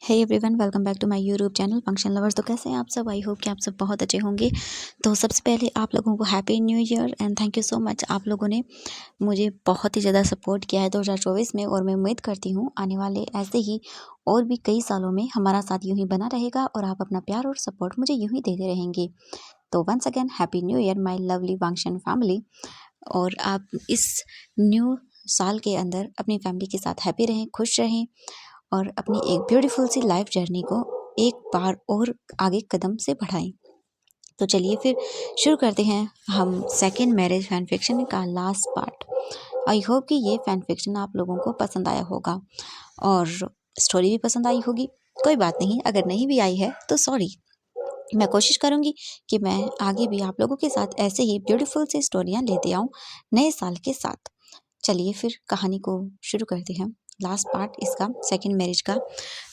Hey everyone, welcome back to my YouTube channel function lovers. तो कैसे हैं आप सब? आई होप कि आप सब बहुत अच्छे होंगे। तो सबसे पहले आप लोगों को happy new year and thank you so much. आप लोगों ने मुझे बहुत ही ज़्यादा सपोर्ट किया है 2024 में, और मैं उम्मीद करती हूँ आने वाले ऐसे ही और भी कई सालों में हमारा साथ यूँ ही बना रहेगा और आप अपना प्यार और सपोर्ट मुझे यूँ ही देते रहेंगे। तो once again happy new year my lovely function family. और आप इस न्यू साल के अंदर अपनी फैमिली के साथ हैप्पी रहें, खुश रहें और अपनी एक ब्यूटीफुल सी लाइफ जर्नी को एक बार और आगे कदम से बढ़ाएं। तो चलिए फिर शुरू करते हैं हम सेकंड मैरिज फैन फिक्शन का लास्ट पार्ट। आई होप कि ये फैन फिक्शन आप लोगों को पसंद आया होगा और स्टोरी भी पसंद आई होगी। कोई बात नहीं, अगर नहीं भी आई है तो सॉरी। मैं कोशिश करूंगी कि मैं आगे भी आप लोगों के साथ ऐसे ही ब्यूटीफुल सी स्टोरियां लेते आऊं नए साल के साथ। चलिए फिर कहानी को शुरू करते हैं। लास्ट पार्ट इसका सेकंड मैरिज का।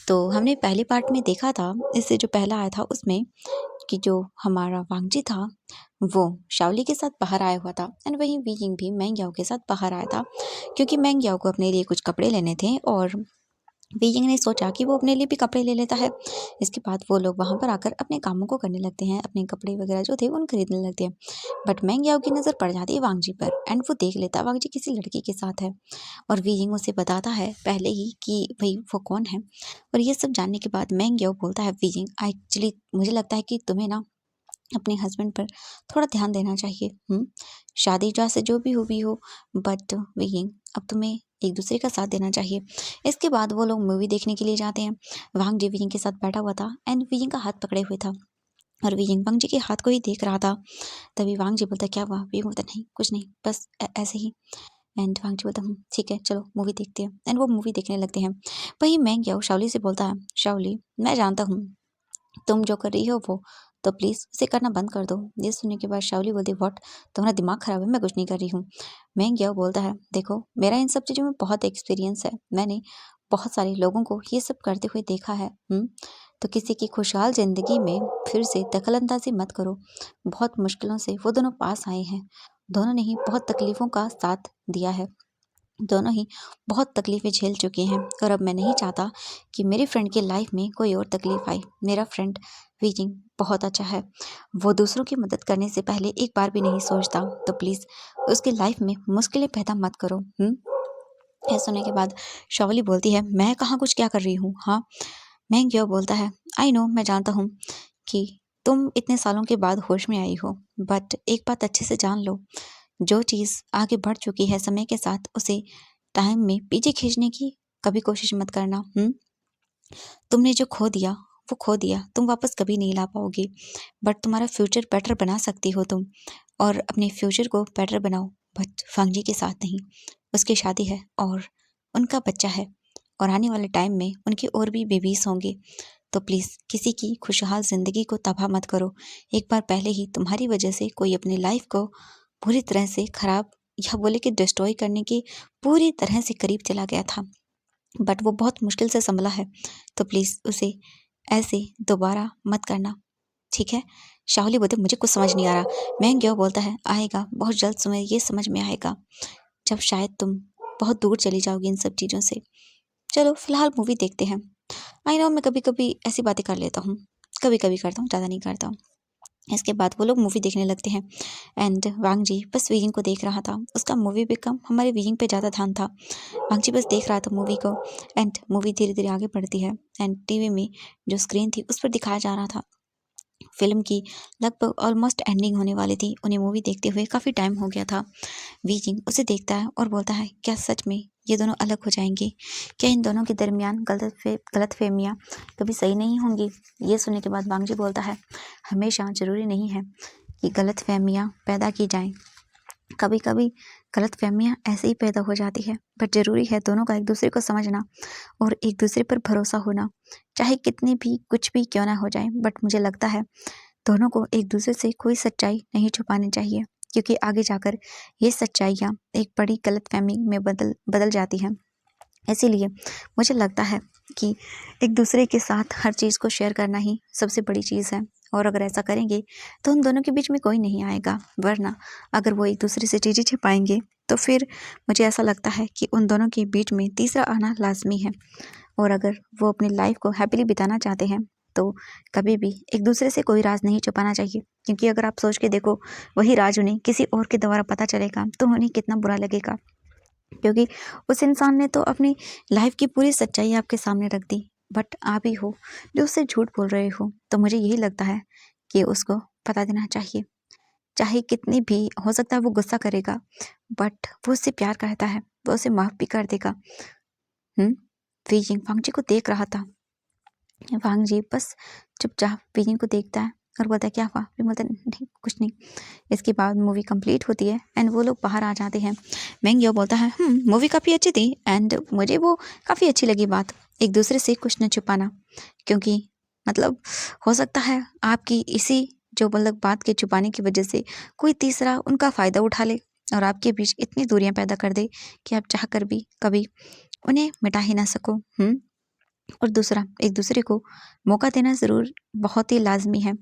तो हमने पहले पार्ट में देखा था, इससे जो पहला आया था उसमें, कि जो हमारा वांगजी था वो शाओली के साथ बाहर आया हुआ था एंड वहीं वीइंग भी मैंग्याओ के साथ बाहर आया था, क्योंकि मैंग्याओ को अपने लिए कुछ कपड़े लेने थे और वीइंग ने सोचा कि वो अपने लिए भी कपड़े ले लेता है। इसके बाद वो लोग वहाँ पर आकर अपने कामों को करने लगते हैं, अपने कपड़े वगैरह जो थे उन खरीदने लगते हैं। बट मैंग्याओ की नज़र पड़ जाती है वांगजी पर एंड वो देख लेता है वांगजी किसी लड़की के साथ है और वीइंग उसे बताता है पहले ही कि भाई वो कौन है। और ये सब जानने के बाद मैंग्याओ बोलता है वीइंग, एक्चुअली मुझे लगता है कि तुम्हें ना अपने हस्बैंड पर थोड़ा ध्यान देना चाहिए। शादी जा से जो भी हुई हो, बट वीइंग अब तुम्हें एक दूसरे का साथ देना चाहिए। इसके बाद वो लोग मूवी देखने के लिए जाते हैं। वांग जी वीइंग के साथ बैठा हुआ था एंड वीइंग का हाथ पकड़े हुए था और वीइंग वांग जी के हाथ को ही देख रहा था। तभी वांग जी बोलता क्या हुआ? वीइंग बोलता नहीं कुछ नहीं, बस ऐसे ही। एंड वांग जी बोलता ठीक है चलो मूवी देखते हैं एंड वो मूवी देखने लगते हैं। वहीं मैंग याओ शाओली से बोलता है शाओली, मैं जानता हूँ तुम जो कर रही हो वो, तो प्लीज़ उसे करना बंद कर दो। ये सुनने के बाद शाओली बोलती व्हाट, तुम्हारा दिमाग खराब है? मैं कुछ नहीं कर रही हूँ। मैंग याओ बोलता है देखो मेरा इन सब चीज़ों में बहुत एक्सपीरियंस है, मैंने बहुत सारे लोगों को ये सब करते हुए देखा है। तो किसी की खुशहाल ज़िंदगी में फिर से दखलंदाजी मत करो। बहुत मुश्किलों से वो दोनों पास आए हैं, दोनों ने ही बहुत तकलीफ़ों का साथ दिया है, दोनों ही बहुत तकलीफ़ें झेल चुके हैं और अब मैं नहीं चाहता कि मेरी फ्रेंड की लाइफ में कोई और तकलीफ़ आए। मेरा फ्रेंड वीजिंग बहुत अच्छा है, वो दूसरों की मदद करने से पहले एक बार भी नहीं सोचता, तो प्लीज़ उसकी लाइफ में मुश्किलें पैदा मत करो। यह सुनने के बाद शावली बोलती है मैं कहाँ कुछ क्या कर रही हूँ? हाँ। मैंग्यो बोलता है आई नो, मैं जानता हूँ कि तुम इतने सालों के बाद होश में आई हो, बट एक बात अच्छे से जान लो, जो चीज़ आगे बढ़ चुकी है समय के साथ उसे टाइम में पीछे खींचने की कभी कोशिश मत करना। तुमने जो खो दिया वो खो दिया, तुम वापस कभी नहीं ला पाओगे, बट तुम्हारा फ्यूचर बेटर बना सकती हो तुम, और अपने फ्यूचर को बेटर बनाओ, बट फंगजी के साथ नहीं। उसकी शादी है और उनका बच्चा है और आने वाले टाइम में उनके और भी बेबीज होंगे, तो प्लीज़ किसी की खुशहाल ज़िंदगी को तबाह मत करो। एक बार पहले ही तुम्हारी वजह से कोई अपनी लाइफ को पूरी तरह से ख़राब, या बोले कि डिस्ट्रॉय करने के पूरी तरह से करीब चला गया था, बट वो बहुत मुश्किल से संभला है, तो प्लीज़ उसे ऐसे दोबारा मत करना, ठीक है? शाओली बोलते मुझे कुछ समझ नहीं आ रहा। मैंग्यो बोलता है आएगा, बहुत जल्द समय ये समझ में आएगा जब शायद तुम बहुत दूर चली जाओगी इन सब चीज़ों से। चलो फिलहाल मूवी देखते हैं। आई नो मैं कभी कभी ऐसी बातें कर लेता हूँ, कभी कभी करता हूँ, ज़्यादा नहीं करता हूँ। इसके बाद वो लोग मूवी देखने लगते हैं एंड वांग जी बस वीइंग को देख रहा था, उसका मूवी पे कम हमारे वीइंग पे ज़्यादा ध्यान था। वांग जी बस देख रहा था मूवी को एंड मूवी धीरे धीरे आगे बढ़ती है एंड टीवी में जो स्क्रीन थी उस पर दिखाया जा रहा था। फिल्म की लगभग ऑलमोस्ट एंडिंग होने वाली थी, उन्हें मूवी देखते हुए काफ़ी टाइम हो गया था। वीजिंग उसे देखता है और बोलता है क्या सच में ये दोनों अलग हो जाएंगे? क्या इन दोनों के दरमियान गलतफहमियां कभी सही नहीं होंगी? ये सुनने के बाद वांगजी बोलता है हमेशा ज़रूरी नहीं है कि गलतफहमियां पैदा की जाएं, कभी कभी गलतफहमियां ऐसे ही पैदा हो जाती है, बट ज़रूरी है दोनों का एक दूसरे को समझना और एक दूसरे पर भरोसा होना, चाहे कितनी भी कुछ भी क्यों ना हो जाए। बट मुझे लगता है दोनों को एक दूसरे से कोई सच्चाई नहीं छुपानी चाहिए, क्योंकि आगे जाकर ये सच्चाइयाँ एक बड़ी गलतफहमी में बदल बदल जाती हैं। इसीलिए मुझे लगता है कि एक दूसरे के साथ हर चीज़ को शेयर करना ही सबसे बड़ी चीज़ है, और अगर ऐसा करेंगे तो उन दोनों के बीच में कोई नहीं आएगा, वरना अगर वो एक दूसरे से चीज़ें छिपाएंगे तो फिर मुझे ऐसा लगता है कि उन दोनों के बीच में तीसरा आना लाज़मी है। और अगर वो अपनी लाइफ को हैप्पीली बिताना चाहते हैं तो कभी भी एक दूसरे से कोई राज नहीं छुपाना चाहिए, क्योंकि अगर आप सोच के देखो वही राज उन्हें किसी और के द्वारा पता चलेगा तो उन्हें कितना बुरा लगेगा, क्योंकि उस इंसान ने तो अपनी लाइफ की पूरी सच्चाई आपके सामने रख दी, बट आप ही हो जो उससे झूठ बोल रहे हो। तो मुझे यही लगता है कि उसको पता देना चाहिए, चाहे कितनी भी हो सकता है वो गुस्सा करेगा, बट वो उससे प्यार करता है, वो उसे माफ़ भी कर देगा। वीजिंग वांग जी को देख रहा था। वांग जी बस चुपचाप वीजिंग को देखता है और बोलता है क्या हुआ? वी बोलता है नहीं कुछ नहीं। इसके बाद मूवी कंप्लीट होती है एंड वो लोग बाहर आ जाते हैं। मेंग यो बोलता है मूवी काफ़ी अच्छी थी एंड मुझे वो काफ़ी अच्छी लगी बात, एक दूसरे से कुछ न छुपाना, क्योंकि मतलब हो सकता है आपकी इसी जो मतलब बात के छुपाने की वजह से कोई तीसरा उनका फ़ायदा उठा ले और आपके बीच इतनी दूरियां पैदा कर दे कि आप चाह कर भी कभी उन्हें मिटा ही ना सको। और दूसरा, एक दूसरे को मौका देना ज़रूर बहुत ही लाजमी है,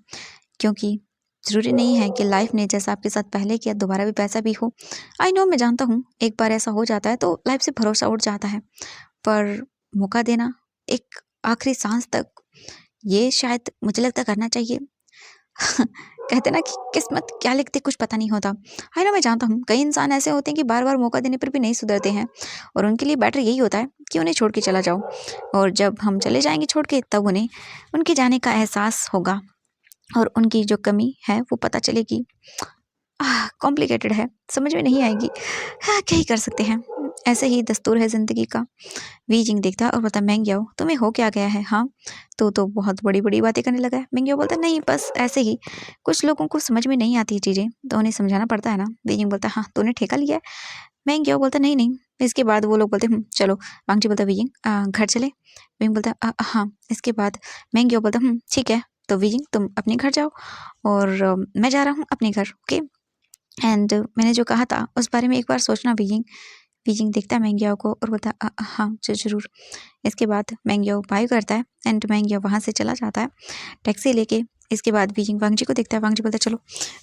क्योंकि ज़रूरी नहीं है कि लाइफ ने जैसा आपके साथ पहले किया दोबारा भी वैसा भी हो। आई नो, मैं जानता हूँ एक बार ऐसा हो जाता है तो लाइफ से भरोसा उठ जाता है, पर मौका देना एक आखिरी सांस तक, ये शायद मुझे लगता है करना चाहिए। कहते ना कि किस्मत क्या लिखती कुछ पता नहीं होता। है ना, मैं जानता हूँ कई इंसान ऐसे होते हैं कि बार बार मौका देने पर भी नहीं सुधरते हैं और उनके लिए बेटर यही होता है कि उन्हें छोड़ के चला जाओ, और जब हम चले जाएंगे छोड़ के तब उन्हें उनके जाने का एहसास होगा और उनकी जो कमी है वो पता चलेगी। कॉम्प्लिकेटेड है, समझ में नहीं आएगी। हाँ, क्या ही कर सकते हैं, ऐसे ही दस्तूर है ज़िंदगी का। वीजिंग देखता और बोलता मैंग्याओ तुम्हें हो क्या गया है? हाँ, तो बहुत बड़ी बड़ी बातें करने लगा है। मैंग्याओ बोलता नहीं बस ऐसे ही, कुछ लोगों को समझ में नहीं आती चीज़ें तो उन्हें समझाना पड़ता है ना। वीजिंग बोलता हाँ तूने ठेका लिया है। मैंग्याओ बोलता नहीं नहीं। इसके बाद वो लोग बोलते चलो। वांगजी बोलता वीजिंग घर चले? वीजिंग बोलता हाँ। इसके बाद मैंग्याओ बोलता ठीक है, तो वीजिंग तुम अपने घर जाओ और मैं जा रहा हूँ अपने घर, ओके। एंड मैंने जो कहा था उस बारे में एक बार सोचना वीजिंग। वीजिंग देखता है मैंग्याओ को और बोलता हाँ जरूर। इसके बाद मैंग्याओ बाय करता है एंड मैंग्याओ वहाँ से चला जाता है टैक्सी लेके। इसके बाद वीजिंग वांगजी को देखता है, वांगजी बोलता है चलो।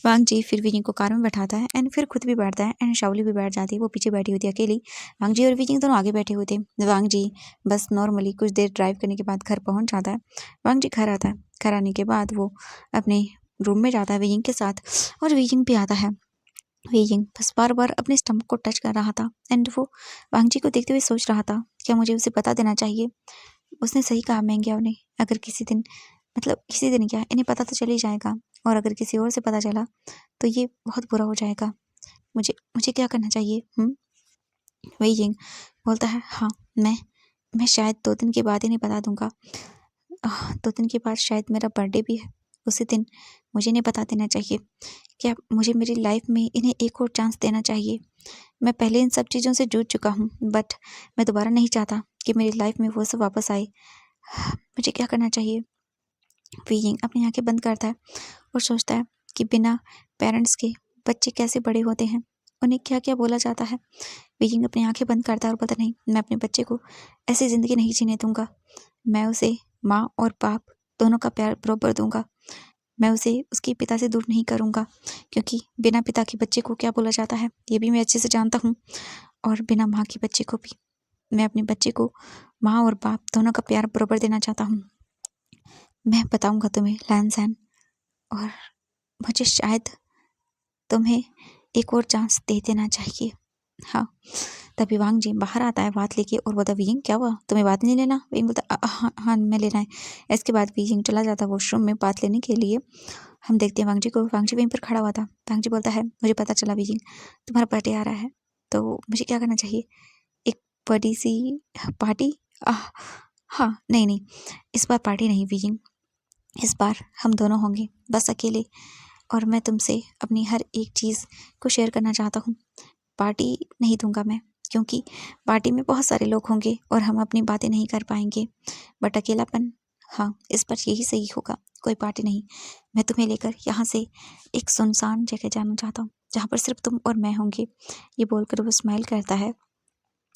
वांगजी फिर वीजिंग को कार में बैठाता है एंड फिर खुद भी बैठता है एंड शाओली भी बैठ जाती है, वो पीछे बैठी होती है अकेली। वांगजी और वीजिंग दोनों आगे बैठे हुए थे। वांगजी बस नॉर्मली कुछ देर ड्राइव करने के बाद घर पहुँच जाता है। वांगजी घर आता है, घर आने के बाद वो अपने रूम में जाता है वीजिंग के साथ और वीजिंग भी आता है। वीजिंग बस बार बार अपने स्टमक को टच कर रहा था एंड वो वांगजी को देखते हुए सोच रहा था क्या मुझे उसे बता देना चाहिए। उसने सही कहा मैंग्याओ ने, अगर किसी दिन मतलब किसी दिन क्या इन्हें पता तो चल ही जाएगा, और अगर किसी और से पता चला तो ये बहुत बुरा हो जाएगा। मुझे मुझे क्या करना चाहिए? वीजिंग बोलता है हाँ, मैं शायद 2 दिन के बाद इन्हें बता दूंगा। 2 दिन के बाद शायद मेरा बर्थडे भी है, उसी दिन मुझे इन्हें बता देना चाहिए। क्या मुझे मेरी लाइफ में इन्हें एक और चांस देना चाहिए? मैं पहले इन सब चीज़ों से जूझ चुका हूँ, बट मैं दोबारा नहीं चाहता कि मेरी लाइफ में वो सब वापस आए। मुझे क्या करना चाहिए? वीजिंग अपनी आंखें बंद करता है और सोचता है कि बिना पेरेंट्स के बच्चे कैसे बड़े होते हैं, उन्हें क्या क्या बोला जाता है। वीजिंग अपनी आंखें बंद करता है और बोलता नहीं, मैं अपने बच्चे को ऐसी ज़िंदगी नहीं जीने दूंगा। मैं उसे माँ और बाप दोनों का प्यार बराबर दूंगा। मैं उसे उसके पिता से दूर नहीं करूंगा, क्योंकि बिना पिता के बच्चे को क्या बोला जाता है ये भी मैं अच्छे से जानता हूँ, और बिना माँ के बच्चे को भी। मैं अपने बच्चे को माँ और बाप दोनों का प्यार बराबर देना चाहता हूँ। मैं बताऊंगा तुम्हें लैनसैन, और मुझे शायद तुम्हें एक और चांस दे देना चाहिए। हाँ। तभी वांग जी बाहर आता है बात लेके और बोलता वीजिंग क्या हुआ, तुम्हें बात नहीं लेना? वीजिंग बोलता हाँ हाँ मैं लेना है। इसके बाद वीजिंग चला जाता है वॉशरूम में बात लेने के लिए। हम देखते हैं वांग जी को, वांग जी वहीं पर खड़ा हुआ था। वांग जी बोलता है मुझे पता चला वीजिंग तुम्हारा बर्थडे आ रहा है, तो मुझे क्या करना चाहिए? एक बड़ी सी पार्टी? हाँ नहीं नहीं, इस बार पार्टी नहीं वीजिंग, इस बार हम दोनों होंगे बस अकेले, और मैं तुमसे अपनी हर एक चीज़ को शेयर करना चाहता हूँ। पार्टी नहीं दूंगा मैं, क्योंकि पार्टी में बहुत सारे लोग होंगे और हम अपनी बातें नहीं कर पाएंगे, बट अकेलापन, हाँ इस बार यही सही होगा, कोई पार्टी नहीं। मैं तुम्हें लेकर यहाँ से एक सुनसान जगह जाना चाहता हूँ जहाँ पर सिर्फ तुम और मैं होंगे। ये बोलकर वो स्माइल करता है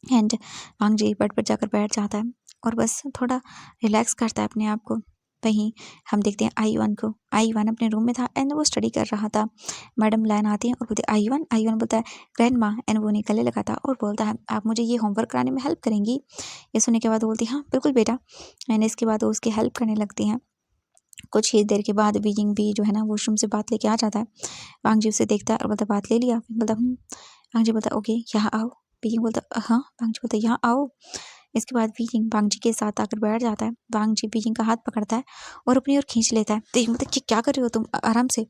एंड वांग जी बेड पर जाकर बैठ जाता है और बस थोड़ा रिलैक्स करता है अपने आप को। वहीं हम देखते हैं आईवान को। आईवान अपने रूम में था एंड वो स्टडी कर रहा था। मैडम लाइन आती है और बोलते आईवान। आईवान बोलता है ग्रैंड माँ, एंड वो उन्हें गले लगाता और बोलता है आप मुझे ये होमवर्क कराने में हेल्प करेंगी। ये सुनने के बाद वो बोलती हाँ बिल्कुल बेटा। एंड इसके बाद वो उसकी हेल्प करने लगती हैं। कुछ ही देर के बाद बीजिंग भी जो है ना वॉशरूम से बात लेके आ जाता है। वांग जी उसे देखता है और बोलता बात ले लिया। बोलता वांग जी बोलता ओके यहाँ आओ। बीजिंग बोलता हाँ। वांग जी बोलता यहाँ आओ। इसके बाद बीजिंग वांग जी के साथ आकर बैठ जाता है। वांग जी बीजिंग का हाथ पकड़ता है और अपनी ओर खींच लेता है। बीजिंग बोलता कि क्या कर रहे हो तुम, आराम से।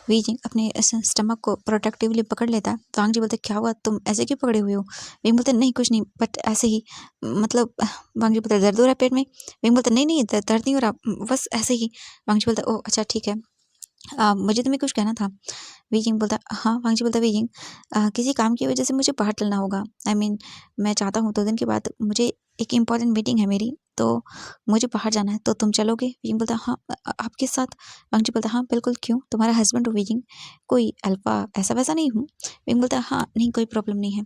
बीजिंग अपने स्टमक को प्रोटेक्टिवली पकड़ लेता है। वांग जी बोलते क्या हुआ, तुम ऐसे क्यों पकड़े हुए हो। बीजिंग बोलते नहीं कुछ नहीं, बट ऐसे ही, मतलब। वांग जी बोलता दर्द हो रहा है पेट में। बीजिंग बोलता नहीं नहीं दर्द नहीं हो रहा, बस ऐसे ही। वांग जी बोलता ओह अच्छा ठीक है। मुझे तुम्हें कुछ कहना था। बीजिंग बोलता हाँ। वांग जी बोलता बीजिंग किसी काम की वजह से मुझे बाहर चलना होगा। मैं चाहता हूँ 2 दिन के बाद मुझे एक इम्पॉर्टेंट मीटिंग है मेरी, तो मुझे बाहर जाना है, तो तुम चलोगे। बीजिंग बोलता हाँ आपके साथ। वांग जी बोलता हाँ बिल्कुल, क्यों, तुम्हारा हस्बैंड हो बीजिंग, कोई अल्फा ऐसा वैसा नहीं हूँ। बीजिंग बोलता हाँ नहीं कोई प्रॉब्लम नहीं है।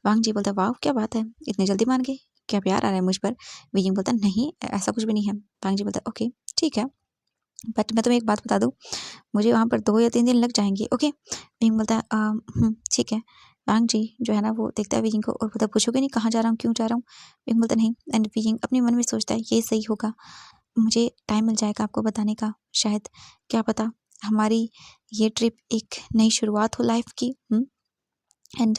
वांग जी बोलता वाह क्या बात है, इतनी जल्दी मान गए, क्या प्यार आ रहा है मुझ पर। बीजिंग बोलता नहीं ऐसा कुछ भी नहीं है। वांग जी बोलता ओके ठीक है, बट मैं तुम्हें एक बात बता दूँ, मुझे वहाँ पर 2 या 3 दिन लग जाएँगे, ओके? भीम बोलता है ठीक है। वांग जी जो है ना वो देखता है बीजिंग को और बोलता है पूछोगे नहीं कहाँ जा रहा हूँ, क्यों जा रहा हूँ? भीम बोलता नहीं। एंड बीजिंग अपने मन में सोचता है ये सही होगा, मुझे टाइम मिल जाएगा आपको बताने का, शायद क्या पता हमारी ये ट्रिप एक नई शुरुआत हो लाइफ की। एंड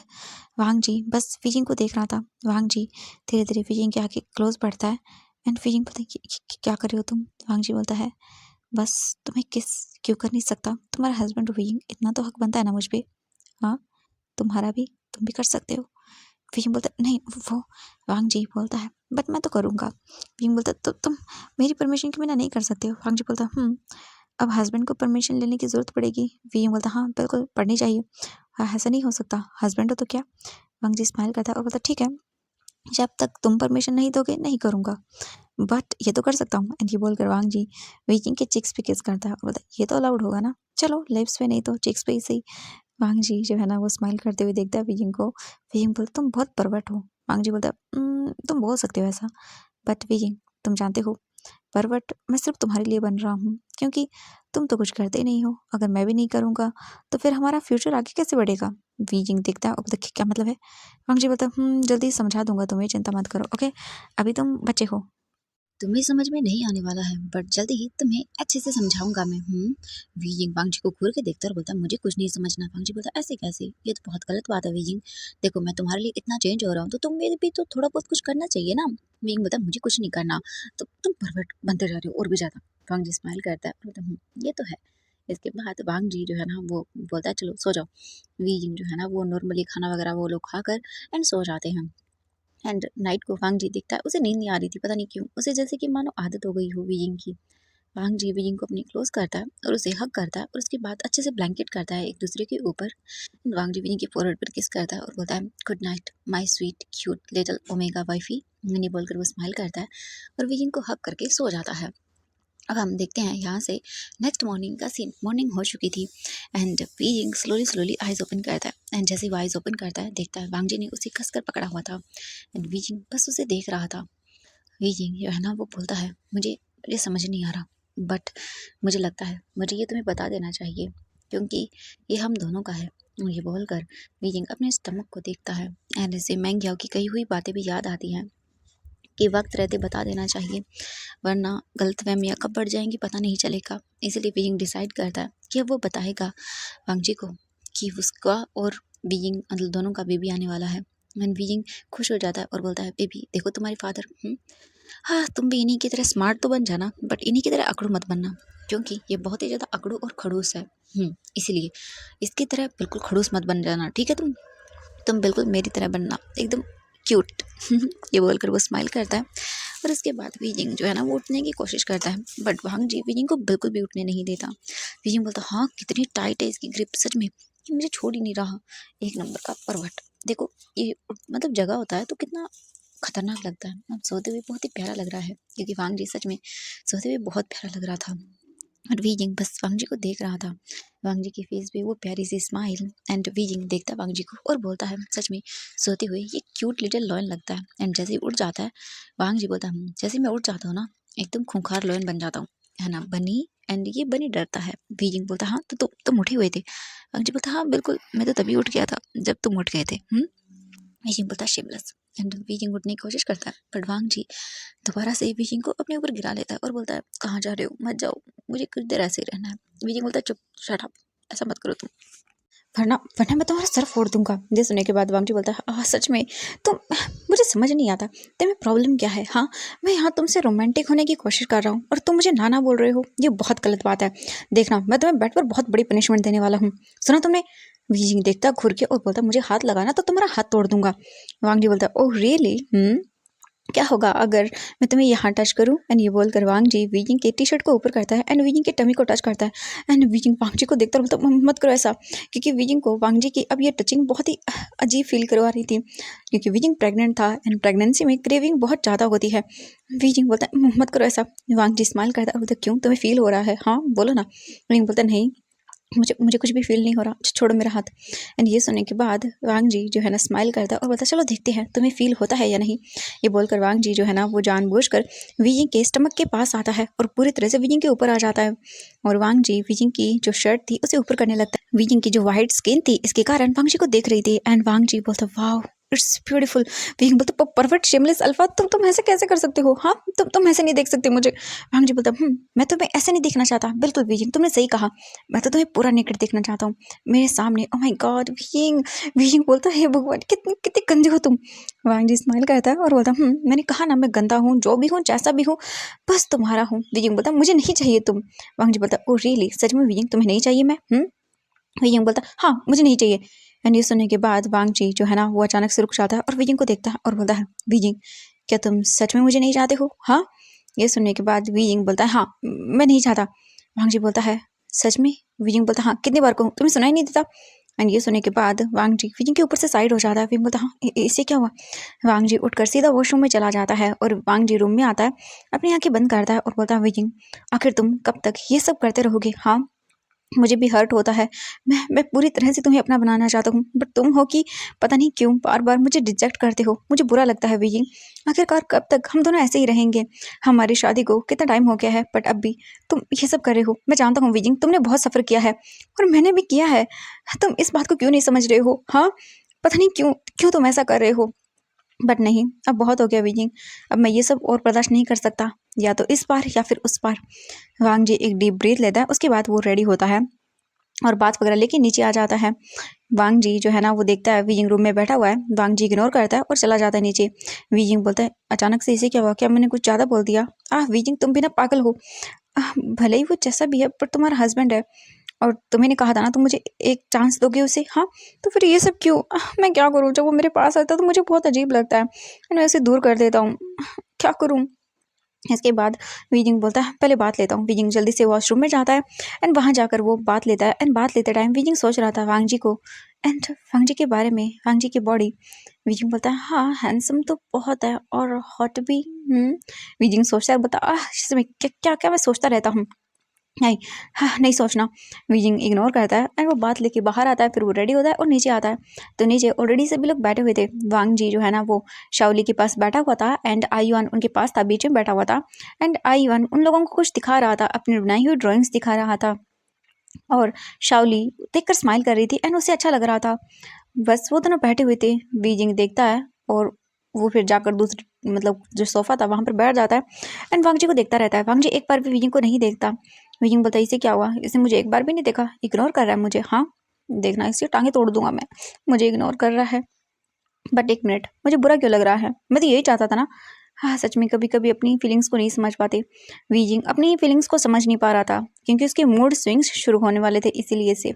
वांग जी बस बीजिंग को देख रहा था। वांग जी धीरे-धीरे बीजिंग के आगे क्लोज़ बढ़ता है एंड बीजिंग बोलता है कि क्या कर रहे हो तुम? वांग जी बोलता है बस तुम्हें किस क्यों कर नहीं सकता, तुम्हारा हस्बैंड हो बीइंग, इतना तो हक बनता है ना मुझ पे। हाँ तुम्हारा भी, तुम भी कर सकते हो। बीइंग बोलता नहीं वो। वांग जी बोलता है बट मैं तो करूँगा। बीइंग बोलता तो तुम मेरी परमिशन के बिना नहीं कर सकते हो। वांग जी बोलता अब हस्बैंड को परमिशन लेने की जरूरत पड़ेगी। बीइंग बोलता हाँ बिल्कुल पड़नी चाहिए। हाँ ऐसा नहीं हो सकता, हस्बैंड हो तो क्या। वांग जी स्माइल करता है और बोलता ठीक है, जब तक तुम परमिशन नहीं दोगे नहीं करूँगा, बट ये तो कर सकता हूँ। एंड ये बोलकर वांग जी बीजिंग के चिक्स पे किस करता है और बोलता है ये तो अलाउड होगा ना, चलो लिप्स पे नहीं तो चिक्स पे ही सही। वांग जी जो है ना वो स्माइल करते हुए देखता है बीजिंग को। बीजिंग बोलता तुम बहुत परवट हो। वांग जी बोलता तुम बोल सकते हो ऐसा, बट बीजिंग तुम जानते हो परवट मैं सिर्फ तुम्हारे लिए बन रहा हूँ, क्योंकि तुम तो कुछ करते ही नहीं हो, अगर मैं भी नहीं करूँगा तो फिर हमारा फ्यूचर आगे कैसे बढ़ेगा। बीजिंग देखता है और बोलता क्या मतलब है। वांग जी बोलता जल्दी समझा दूंगा तुम्हें, चिंता मत करो, ओके अभी तुम बच्चे हो। तुम्हें समझ में नहीं आने वाला है, बट जल्दी ही तुम्हें अच्छे से समझाऊंगा मैं। वीजिंग वांगजी को घूर के देखता और बोलता मुझे कुछ नहीं समझना। वांगजी बोलता ऐसे कैसे, ये तो बहुत गलत बात है वीजिंग। देखो मैं तुम्हारे लिए इतना चेंज हो रहा हूँ तो तुम मेरे भी तो थोड़ा बहुत कुछ करना चाहिए ना। वीजिंग बोलता मुझे कुछ नहीं करना, तो तुम परवर्ट बनते जा रहे हो और भी ज्यादा। वांगजी स्माइल करता है और बोलता ये तो है। इसके बाद वांग जी जो है ना वो बोलता है चलो सो जाओ। वीजिंग जो है ना वो नॉर्मली खाना वगैरह वो लोग खाकर एंड सो जाते हैं। एंड नाइट को वांग जी दिखता है, उसे नींद नहीं आ रही थी, पता नहीं क्यों, उसे जैसे कि मानो आदत हो गई हो बीइंग की। वांग जी बीइंग को अपनी क्लोज करता है और उसे हग करता है और उसके बाद अच्छे से ब्लैंकेट करता है एक दूसरे के ऊपर। वांग जी बीइंग के फोrehead पर किस करता है और बोलता है good night my sweet cute little omega wifey. ये बोलकर वो स्माइल करता है और बीइंग को हग करके सो जाता है। अब हम देखते हैं यहाँ से नेक्स्ट मॉर्निंग का सीन। मॉर्निंग हो चुकी थी and being slowly slowly eyes open करता है एंड जैसे ही वो आइज ओपन करता है देखता है वांग जी ने उसे कसकर पकड़ा हुआ था एंड बीजिंग बस उसे देख रहा था। बीजिंग जो है ना वो बोलता है मुझे ये समझ नहीं आ रहा, बट मुझे लगता है मुझे ये तुम्हें बता देना चाहिए क्योंकि ये हम दोनों का है। और ये बोलकर बीजिंग अपने स्टमक को देखता है एंड इसे मैंग्याओ की कही हुई बातें भी याद आती हैं कि वक्त रहते बता देना चाहिए वरना गलतफहमियां कब बढ़ जाएंगी पता नहीं चलेगा। इसलिए बीइंग डिसाइड करता है कि अब वो बताएगा वांग जी को कि उसका और बीइंग मतलब दोनों का बेबी आने वाला है। एंड बीइंग खुश हो जाता है और बोलता है बेबी देखो तुम्हारे फादर। हाँ तुम भी इन्हीं की तरह स्मार्ट तो बन जाना, बट इन्हीं की तरह अकड़ू मत बनना क्योंकि ये बहुत ही ज़्यादा अकड़ू और खड़ूस है। इसीलिए इसकी तरह बिल्कुल खड़ूस मत बन जाना, ठीक है। तुम बिल्कुल मेरी तरह बनना एकदम क्यूट। ये बोलकर वो स्माइल करता है और उसके बाद बीजिंग जो है ना वो उठने की कोशिश करता है, बट वांग जी बीजिंग को बिल्कुल भी उठने नहीं देता। बीजिंग बोलता हाँ कितनी टाइट है इसकी ग्रिप, सच में ये मुझे छोड़ ही नहीं रहा। एक नंबर का परवट। देखो ये मतलब जगह होता है तो कितना खतरनाक लगता है। अब सोते हुए बहुत ही प्यारा लग रहा है क्योंकि वांग जी सच में सोते हुए बहुत प्यारा लग रहा था और वीजिंग बस वांग जी को देख रहा था। वांग जी की फेस पे वो प्यारी सी स्माइल एंड वीजिंग देखता है वांग जी को और बोलता है सच में सोते हुए ये क्यूट लिटिल लॉयन लगता है। एंड जैसे ही उठ जाता है वांग जी बोलता है जैसे मैं उठ जाता हूँ ना एकदम खूंखार लॉयन बन जाता हूँ। है ना बनी, एंड ये बनी डरता है। वीजिंग बोलता हाँ तो तुम उठे हुए थे। वांग जी बोलता हाँ बिल्कुल, मैं तो तभी उठ गया था जब तुम उठ गए थे। वीजिंग बोलता शिमलेस, एंड वीजिंग उठने की कोशिश करता है, बट वांग जी दोबारा से वीजिंग को अपने ऊपर गिरा लेता है और बोलता है कहाँ जा रहे हो, मत जाओ, मुझे कुछ देर ऐसे ही रहना है। वीजिंग बोलता है चुप, शट अप, ऐसा मत करो तुम, वरना वरना मैं तुम्हारा सर फोड़ दूंगा। ये सुनने के बाद वांग जी बोलता है सच में तुम, मुझे समझ नहीं आता तुम्हें प्रॉब्लम क्या है। हाँ, मैं यहाँ तुमसे रोमांटिक होने की कोशिश कर रहा हूँ और तुम मुझे नाना बोल रहे हो, ये बहुत गलत बात है। देखना मैं तुम्हें बेड पर बहुत बड़ी पनिशमेंट देने वाला हूँ, सुना तुमने। वीजिंग देखता घुर के और बोलता मुझे हाथ लगाना तो तुम्हारा हाथ तोड़ दूंगा। वांग जी बोलता ओह रियली, क्या होगा अगर मैं तुम्हें यहाँ टच करूँ। एंड ये बोलकर वांग जी वीजिंग के टी शर्ट को ऊपर करता है एंड वीजिंग के टमी को टच करता है। एंड वीजिंग वांग जी को देखता बोलता मत करो ऐसा, क्योंकि वीजिंग को वांग जी की अब ये टचिंग बहुत ही अजीब फील करवा रही थी, क्योंकि वीजिंग प्रेग्नेंट था एंड प्रेगनेंसी में क्रेविंग बहुत ज़्यादा होती है। वीजिंग बोलता है मत करो ऐसा। वांग जी स्माइल करता है, बोलता क्यों, तुम्हें फील हो रहा है, हाँ बोलो ना। वीजिंग बोलता नहीं, मुझे मुझे कुछ भी फील नहीं हो रहा, छोड़ो मेरा हाथ। एंड ये सुनने के बाद वांग जी जो है ना स्माइल करता है और बोलता चलो देखते हैं तुम्हें फील होता है या नहीं। ये बोलकर वांग जी जो है ना वो जानबूझकर वीजिंग के स्टमक के पास आता है और पूरी तरह से वीजिंग के ऊपर आ जाता है। और वांग जी वीजिंग की जो शर्ट थी उसे ऊपर करने लगता है। वीजिंग की जो वाइट स्किन थी इसके कारण वांग जी को देख रही थी एंड वांग जी बोलता वाओ इट्स ब्यूटीफुल। वीजिंग बोलता परफेक्ट शेमलेस अल्फा, तुम ऐसे कैसे कर सकते हो, हाँ तुम ऐसे नहीं देख सकते मुझे। वांग जी बोलता मैं तुम्हें ऐसे नहीं देखना चाहता, बिल्कुल वीजिंग तुमने सही कहा, मैं तो तुम्हें पूरा नेकेड देखना चाहता हूँ मेरे सामने। Oh my God wheezing. Wheezing बोलता है भगवान कितनी कितनी गंदे हो तुम। वांग जी स्माइल करता है और बोलता मैंने कहा ना मैं गंदा हूँ, जो भी हूँ जैसा भी हूँ, बस तुम्हारा हूँ। वीजिंग बोलता मुझे नहीं चाहिए तुम। वांग जी बोलता ओ रियली, सच में वीजिंग तुम्हें नहीं चाहिए मैं। वीजिंग बोलता हाँ मुझे नहीं चाहिए। एंड ये सुनने के बाद वांग जी जो है ना वो अचानक से रुक जाता है और वीजिंग को देखता है और बोलता है वीजिंग क्या तुम सच में मुझे नहीं चाहते हो, हाँ। ये सुनने के बाद वीजिंग बोलता है हाँ मैं नहीं चाहता। वांग जी बोलता है सच में। वीजिंग बोलता हाँ कितनी बार कहूँ, तुम्हें सुनाई नहीं देता। एंड ये सुनने के बाद वांग जी वीजिंग के ऊपर से साइड हो जाता है। वीजिंग बोलता हाँ इससे क्या हुआ। वांग जी उठकर सीधा वॉशरूम में चला जाता है और वांग जी रूम में आता है, अपनी आंखें बंद करता है और बोलता है वीजिंग आखिर तुम कब तक ये सब करते रहोगे, हाँ। मुझे भी हर्ट होता है, मैं पूरी तरह से तुम्हें अपना बनाना चाहता हूँ, बट तुम हो कि पता नहीं क्यों बार बार मुझे रिजेक्ट करते हो, मुझे बुरा लगता है वीजिंग। आखिरकार कब तक हम दोनों ऐसे ही रहेंगे, हमारी शादी को कितना टाइम हो गया है, बट अब भी तुम ये सब कर रहे हो। मैं जानता हूँ वीजिंग तुमने बहुत सफ़र किया है और मैंने भी किया है, तुम इस बात को क्यों नहीं समझ रहे हो, हाँ। पता नहीं क्यों क्यों तुम ऐसा कर रहे हो, बट नहीं अब बहुत हो गया वीजिंग, अब मैं ये सब और बर्दाश्त नहीं कर सकता, या तो इस बार या फिर उस बार। वांग जी एक डीप ब्रीथ लेता है, उसके बाद वो रेडी होता है और बात वगैरह लेके नीचे आ जाता है। वांग जी जो है ना वो देखता है वीजिंग रूम में बैठा हुआ है, वांग जी इग्नोर करता है और चला जाता है नीचे। वीजिंग बोलता है अचानक से इसे क्या हुआ, क्या मैंने कुछ ज़्यादा बोल दिया। वीजिंग तुम भी ना पागल हो, भले ही वो जैसा भी है पर तुम्हारा हस्बैंड है और तुम्हें ने कहा था ना तुम मुझे एक चांस दोगे उसे, हाँ। तो फिर ये सब क्यों, मैं क्या करूँ, जब वो मेरे पास आता है तो मुझे बहुत अजीब लगता है, मैं उसे दूर कर देता हूँ, क्या करूँ। इसके बाद वीजिंग बोलता है पहले बात लेता हूँ। वीजिंग जल्दी से वॉशरूम में जाता है एंड वहाँ जाकर वो बात लेता है एंड बात लेते टाइम वीजिंग सोच रहा था वांग जी को एंड वांग जी के बारे में, वांग जी की बॉडी। वीजिंग बोलता है हाँ हैंडसम तो बहुत है और हॉट भी। वीजिंग सोचता है, बता इसमें क्या क्या क्या मैं सोचता रहता हूँ, नहीं, हाँ नहीं सोचना। वीजिंग इग्नोर करता है एंड वो बात लेके बाहर आता है, फिर वो रेडी होता है और नीचे आता है। तो नीचे ऑलरेडी सभी लोग बैठे हुए थे, वांग जी जो है ना वो शाओली के पास बैठा हुआ था एंड आईवान उनके पास था, बीच में बैठा हुआ था। एंड आईवान उन लोगों को कुछ दिखा रहा था, अपनी बनाई हुई ड्राइंग्स दिखा रहा था और शाओली देखकर स्माइल कर रही थी एंड उसे अच्छा लग रहा था। बस वो दोनों बैठे हुए थे, बीजिंग देखता है और वो फिर जाकर दूसरी मतलब जो सोफ़ा था वहाँ पर बैठ जाता है एंड वांग जी को देखता रहता है। वांग जी एक बार भी बीजिंग को नहीं देखता। बीजिंग बोलता है इसे क्या हुआ, इसने मुझे एक बार भी नहीं देखा, इग्नोर कर रहा है मुझे, हाँ देखना इसकी टांगे तोड़ दूंगा मैं, मुझे इग्नोर कर रहा है। बट एक मिनट, मुझे बुरा क्यों लग रहा है, मैं तो यही चाहता था ना। हाँ सच में कभी कभी अपनी फीलिंग्स को नहीं समझ पाते। वीजिंग अपनी फीलिंग्स को समझ नहीं पा रहा था क्योंकि उसके मूड स्विंग्स शुरू होने वाले थे, इसीलिए से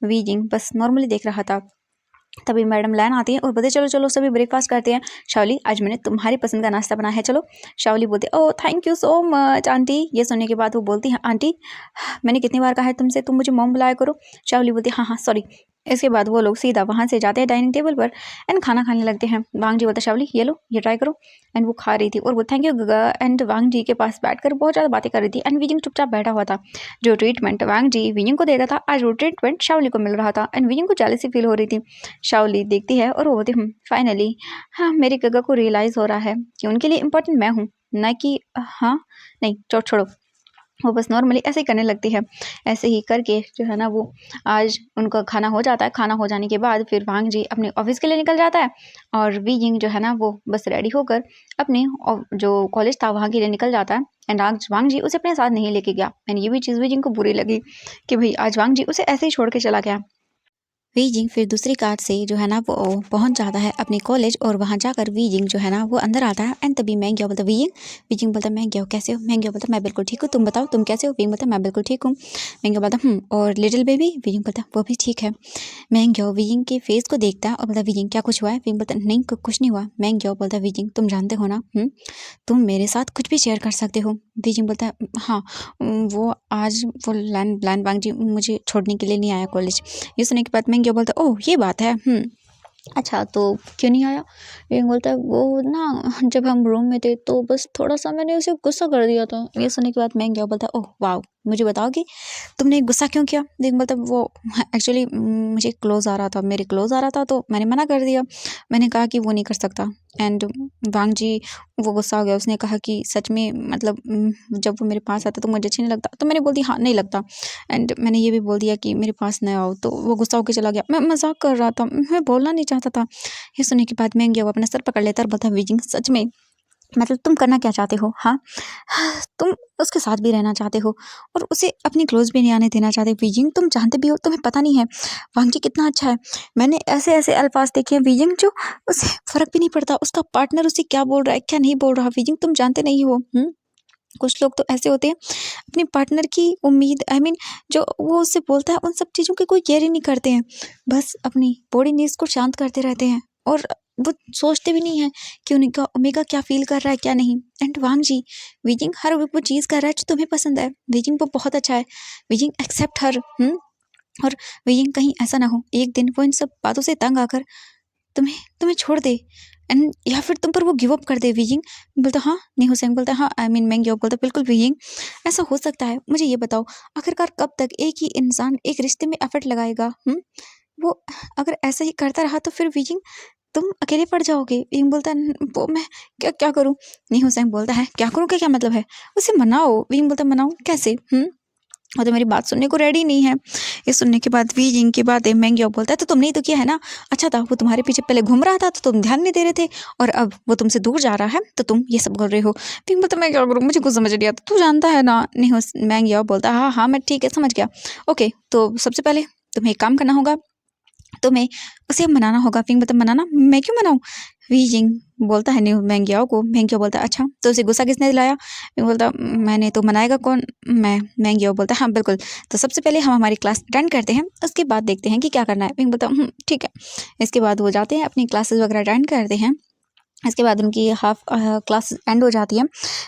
वीजिंग बस नॉर्मली देख रहा था। तभी मैडम लैन आती है और बोलते चलो चलो सभी ब्रेकफास्ट करते हैं, शावली आज मैंने तुम्हारी पसंद का नाश्ता बनाया है चलो। शावली बोलते oh thank you so much aunty. ये सुनने के बाद वो बोलती हैं आंटी मैंने कितनी बार कहा है तुमसे तुम मुझे मॉम बुलाया करो। शावली बोलती हाँ हाँ सॉरी। इसके बाद वो लोग सीधा वहाँ से जाते हैं डाइनिंग टेबल पर एंड खाना खाने लगते हैं। वांग जी बोलता शावली ये लो ये ट्राई करो। एंड वो खा रही थी और वो थैंक यू गगा एंड वांग जी के पास बैठकर बहुत ज़्यादा बातें कर रही थी एंड विजिंग चुपचाप बैठा हुआ था। जो ट्रीटमेंट वांग जी विजिंग को देता था आज वो ट्रीटमेंट शावली को मिल रहा था एंड विजिंग को जेलसी फील हो रही थी। शावली देखती है और वो बोलती फाइनली हाँ मेरी गगा को रियलाइज़ हो रहा है कि उनके लिए इम्पोर्टेंट मैं हूँ, ना कि हाँ नहीं छोड़ो। वो बस नॉर्मली ऐसे ही करने लगती है। ऐसे ही करके जो है ना वो आज उनका खाना हो जाता है। खाना हो जाने के बाद फिर वांग जी अपने ऑफिस के लिए निकल जाता है और वी जिंग जो है ना वो बस रेडी होकर अपने जो कॉलेज था वहाँ के लिए निकल जाता है। एंड आज वांग जी उसे अपने साथ नहीं लेके गया। एंड ये भी चीज़ वी जिंग को बुरी लगी कि भाई आज वांग जी उसे ऐसे ही छोड़ के चला गया। वी जिंग फिर दूसरी कार से जो है ना वो पहुंच जाता है अपने कॉलेज और वहां जाकर वी जिंग जो है ना वो अंदर आता है। एंड तभी मैं क्या बोलता वी जिंग बोलता मैं क्या कैसे हो। मैं क्या बोलता मैं बिल्कुल ठीक हूँ, तुम बताओ तुम कैसे हो। वी बोलता मैं बिल्कुल ठीक हूँ। मैं क्या बोलता और लिटिल बेबी। वी जिंग बोलता वो भी ठीक है। मैं क्या वी जिंग के फेस को देखता है और बोलता वी जिंग क्या कुछ हुआ है। वी बोलता नहीं कुछ नहीं हुआ। मैं क्या बोलता वी जिंग तुम जानते हो ना तुम मेरे साथ कुछ भी शेयर कर सकते हो। वी जिंग बोलता है हाँ वो आज वो लैन वांग जी मुझे छोड़ने के लिए नहीं आया कॉलेज। ये सुनने के बाद मैं क्या बोलता ओह ये बात है अच्छा तो क्यों नहीं आया। ये बोलता है वो ना जब हम रूम में थे तो बस थोड़ा सा मैंने उसे गुस्सा कर दिया था। ये सुनने के बाद मैं क्या बोलता ओह वाह मुझे बताओगी तुमने गुस्सा क्यों किया। देख मतलब वो एक्चुअली मुझे क्लोज आ रहा था, मेरे क्लोज आ रहा था तो मैंने मना कर दिया। मैंने कहा कि वो नहीं कर सकता। एंड वांग जी वो गुस्सा हो गया। उसने कहा कि सच में मतलब जब वो मेरे पास आता तो मुझे अच्छा नहीं लगता। तो मैंने बोल दिया हाँ नहीं लगता। एंड मैंने ये भी बोल दिया कि मेरे पास न आओ। तो वो गुस्सा होकर चला गया। मैं मजाक कर रहा था, मैं बोलना नहीं चाहता था। ये सुनने के बाद मैं गया वो अपना सर पकड़ लेता और बोलता वीजिंग सच में मतलब तुम करना क्या चाहते हो। हाँ तुम उसके साथ भी रहना चाहते हो और उसे अपनी क्लोज भी नहीं आने देना चाहते। वीजिंग तुम जानते भी हो, तुम्हें पता नहीं है वांग जी कितना अच्छा है। मैंने ऐसे ऐसे अल्फाज देखे हैं वीजिंग जो उसे फर्क भी नहीं पड़ता उसका पार्टनर उसे क्या बोल रहा है क्या नहीं बोल रहा। वीजिंग तुम जानते नहीं हो। कुछ लोग तो ऐसे होते हैं अपने पार्टनर की उम्मीद जो वो उससे बोलता है उन सब चीज़ों की कोई केयर ही नहीं करते हैं। बस अपनी बॉडी नीड्स को शांत करते रहते हैं और वो सोचते भी नहीं है कि उनका ओमेगा क्या फील कर रहा है क्या नहीं। एंड वांग जी वीजिंग हर वो चीज़ कर रहा है जो तुम्हें पसंद है। वीजिंग वो बहुत अच्छा है। वीजिंग एक्सेप्ट हर और वीजिंग कहीं ऐसा ना हो एक दिन वो इन सब बातों से तंग आकर तुम्हें तुम्हें छोड़ दे एंड या फिर तुम पर वो गिव अप कर दे। वीजिंग बोलता हाँ नहीं हुसैन बोलता हाँ मैं गिव अप बोलता बिल्कुल वीजिंग ऐसा हो सकता है। मुझे ये बताओ आखिरकार कब तक एक ही इंसान एक रिश्ते में एफर्ट लगाएगा। वो अगर ऐसा ही करता रहा तो फिर वीजिंग तुम अकेले पड़ जाओगे। वीजिंग बोलता वो मैं क्या क्या करूँ। नहीं हुसैन बोलता है क्या करूँ क्या मतलब है उसे मनाओ। वीजिंग बोलता मनाओ कैसे वो तो मेरी बात सुनने को रेडी नहीं है। ये सुनने के बाद वी जिंग की बातें मैंग्यो बोलता है तो तुमने ही तो किया है ना। अच्छा था वो तुम्हारे पीछे पहले घूम रहा था तो तुम ध्यान नहीं दे रहे थे और अब वो तुमसे दूर जा रहा है तो तुम ये सब बोल रहे हो। फिर बोलता मैं क्या करूँ मुझे कुछ समझ नहीं आता, तू जानता है ना। नहीं मैंग्यो बोलता हाँ हाँ मैं ठीक है समझ गया। ओके तो सबसे पहले तुम्हें एक काम करना होगा, तुम्हें उसे मनाना होगा। फिंग बोलता मनाना मैं क्यों मनाऊँ। वी जिंग बोलता है नहीं मैंग्याओ को। मैंग्याओ बोलता अच्छा तो उसे गुस्सा किसने दिलाया। फिंग बोलता मैंने तो मनाएगा कौन मैं। मैंग्याओ बोलता हाँ बिल्कुल तो सबसे पहले हम हमारी क्लास अटेंड करते हैं उसके बाद देखते हैं कि क्या करना है। फिंग बोलता ठीक है। इसके बाद वो जाते हैं अपनी क्लासेस वगैरह अटेंड करते हैं। इसके बाद उनकी हाफ क्लास एंड हो जाती है।